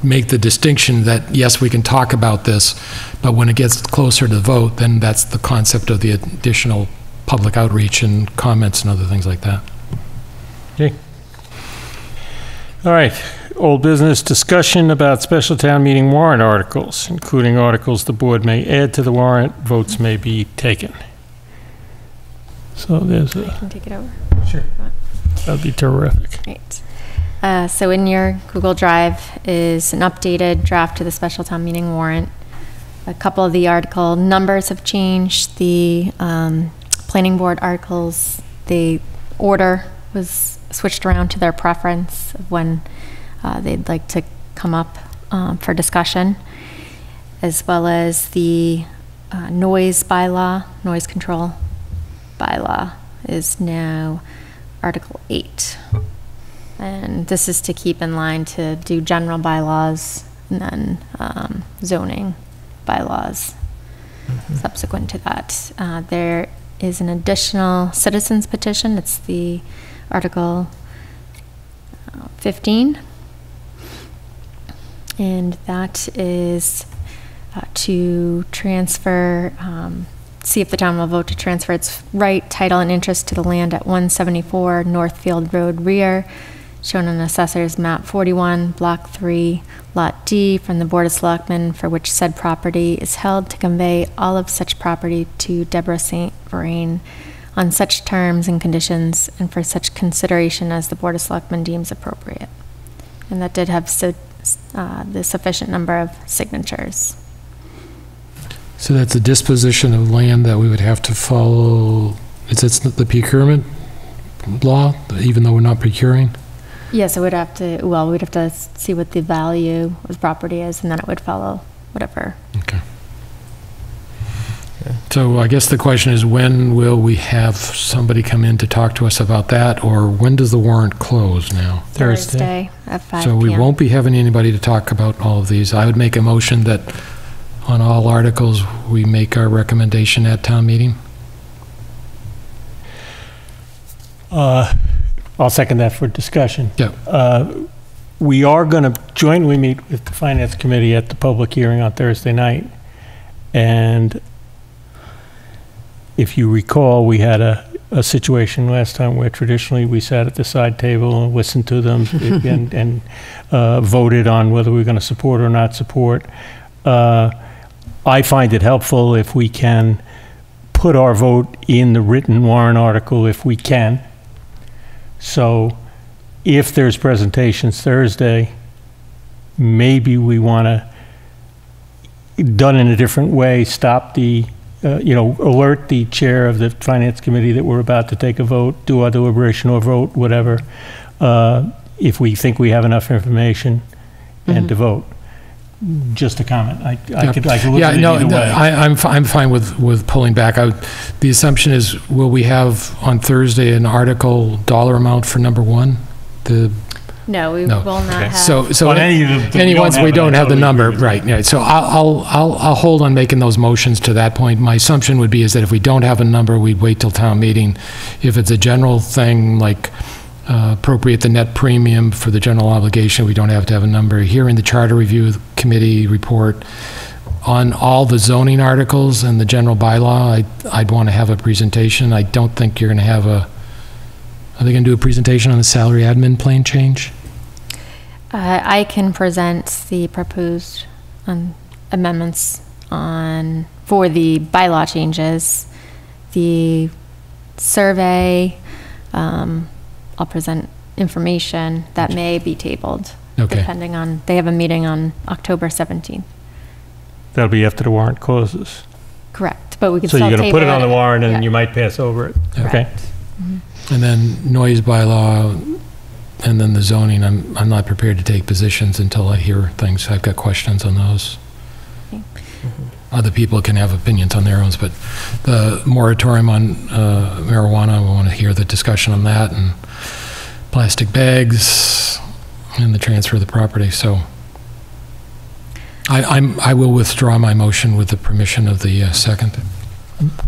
make the distinction that, yes, we can talk about this, but when it gets closer to the vote, then that's the concept of the additional public outreach and comments and other things like that.
Okay. All right. Old business discussion about special town meeting warrant articles, including articles the board may add to the warrant. Votes may be taken. So there's a...
I can take it over.
Sure. That'd be terrific.
Right. So in your Google Drive is an updated draft to the special town meeting warrant. A couple of the article numbers have changed. The planning board articles, the order was switched around to their preference of when they'd like to come up for discussion, as well as the noise bylaw, noise control bylaw is now Article 8. And this is to keep in line to do general bylaws and then zoning bylaws subsequent to that. There is an additional citizens petition. It's the Article 15. And that is to transfer, see if the town will vote to transfer its right, title, and interest to the land at 174 Northfield Road rear, shown on Assessor's Map 41, Block 3, Lot D, from the Board of Selectmen, for which said property is held, to convey all of such property to Deborah St. Vrain on such terms and conditions and for such consideration as the Board of Selectmen deems appropriate. And that did have the sufficient number of signatures.
So that's a disposition of land that we would have to follow. Is that the procurement law, even though we're not procuring?
Yes, we'd have to see what the value of the property is, and then it would follow whatever.
Okay. So I guess the question is, when will we have somebody come in to talk to us about that, or when does the warrant close now?
Thursday at 5
So we
p.m.
won't be having anybody to talk about all of these. I would make a motion that on all articles, we make our recommendation at town meeting.
I'll second that for discussion.
Yeah.
We are going to jointly meet with the Finance Committee at the public hearing on Thursday night. And if you recall, we had a situation last time where traditionally we sat at the side table and listened to them and voted on whether we were going to support or not support. I find it helpful if we can put our vote in the written warrant article if we can. So if there's presentations Thursday, maybe we want to, done in a different way, stop the, alert the chair of the Finance Committee that we're about to take a vote, do our deliberation or vote, whatever, if we think we have enough information and to vote. Just a comment. I could look at it either way.
I'm fine with pulling back. The assumption is, will we have on Thursday an article dollar amount for number one?
No, we will not have.
So any ones we don't have the number, right? Yeah. So I'll hold on making those motions to that point. My assumption would be is that if we don't have a number, we'd wait till town meeting. If it's a general thing like appropriate the net premium for the general obligation, we don't have to have a number. Here in the Charter Review Committee report on all the zoning articles and the general bylaw, I'd want to have a presentation. I don't think you're going to have are they going to do a presentation on the salary admin plan change?
I can present the proposed amendments for the bylaw changes, the survey. I'll present information that may be tabled, depending on, they have a meeting on October 17th.
That'll be after the warrant closes.
Correct, but we can
so
still
you're going to put it on the warrant and
yeah.
you might pass over it.
Correct.
Okay.
Mm-hmm.
And then noise bylaw, and then the zoning. I'm not prepared to take positions until I hear things. I've got questions on those.
Okay.
Other people can have opinions on their own, but the moratorium on marijuana, we want to hear the discussion on that, and plastic bags, and the transfer of the property. So I will withdraw my motion with the permission of the second.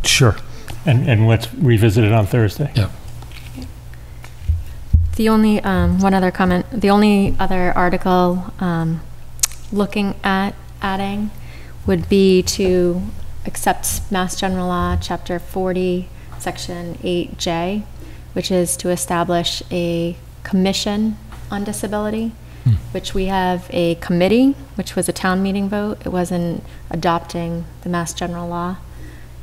Sure. And let's revisit it on Thursday.
Yep.
The only, one other comment, the only other article looking at adding would be to accept Mass General Law, Chapter 40, Section 8J, which is to establish a commission on disability, which we have a committee, which was a town meeting vote. It wasn't adopting the Mass General Law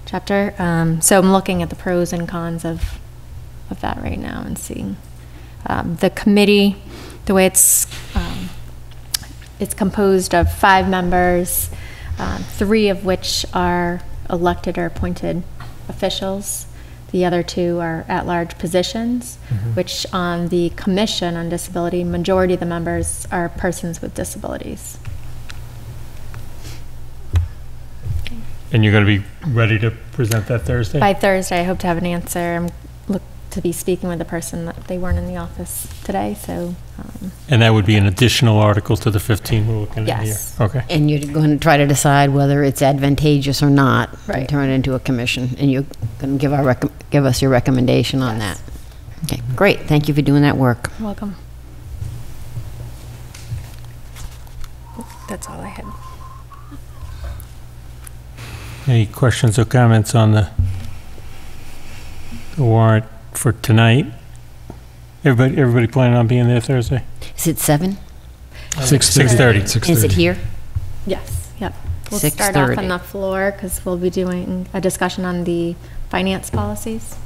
chapter. So I'm looking at the pros and cons of that right now and seeing. The committee, the way it's composed of 5 members, 3 of which are elected or appointed officials. The other 2 are at-large positions, which on the Commission on Disability, majority of the members are persons with disabilities.
And you're going to be ready to present that Thursday?
By Thursday, I hope to have an answer. I'm to be speaking with the person that they weren't in the office today, so.
And that would be an additional article to the 15 we're looking at here?
Yes.
Okay.
And you're going to try to decide whether it's advantageous or not to turn it into a commission, and you're going to give us your recommendation on that. Okay, great. Thank you for doing that work.
You're welcome. That's all I had.
Any questions or comments on the warrant for tonight? Everybody planning on being there Thursday?
Is it 7?
6:30.
Is it here?
Yes, yep. We'll start off on the floor because we'll be doing a discussion on the finance policies,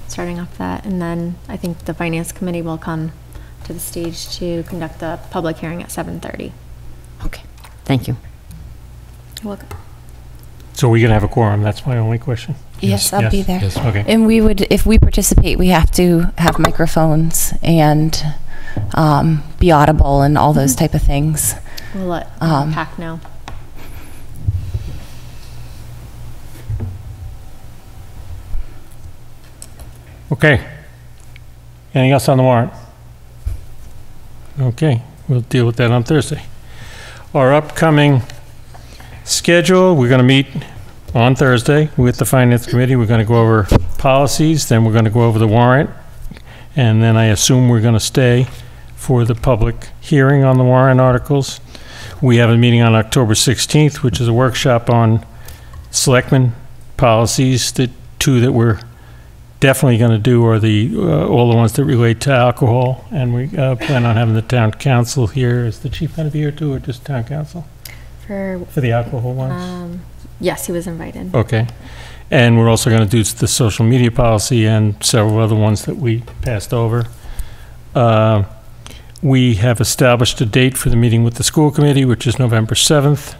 starting off that, and then I think the finance committee will come to the stage to conduct the public hearing at 7:30.
Okay, thank you.
You're welcome.
So we're going to have a quorum, that's my only question.
Yes, I'll be there.
Yes, okay.
And we would, if we participate, we have to have microphones and be audible and all those type of things.
We'll let PAC know.
Okay. Anything else on the warrant? Okay, we'll deal with that on Thursday. Our upcoming schedule, we're going to meet on Thursday with the Finance Committee. We're going to go over policies, then we're going to go over the warrant, and then I assume we're going to stay for the public hearing on the warrant articles. We have a meeting on October 16th, which is a workshop on selectmen policies. The two that we're definitely going to do are all the ones that relate to alcohol, and we plan on having the town council here. Is the chief going to be here too, or just town council? For the alcohol ones?
Yes, he was invited.
Okay. And we're also going to do the social media policy and several other ones that we passed over. We have established a date for the meeting with the school committee, which is November 7th.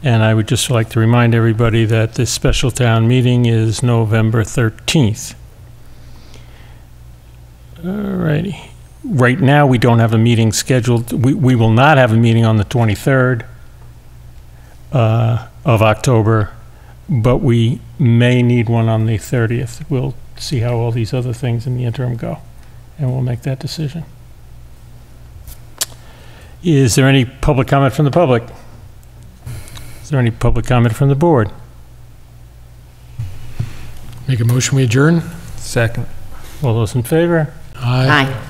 And I would just like to remind everybody that this special town meeting is November 13th. All righty. Right now, we don't have a meeting scheduled. We will not have a meeting on the 23rd of October, but we may need one on the 30th. We'll see how all these other things in the interim go, and we'll make that decision. Is there any public comment from the public? Is there any public comment from the board?
Make a motion, we adjourn?
Second.
All those in favor?
Aye.
Aye.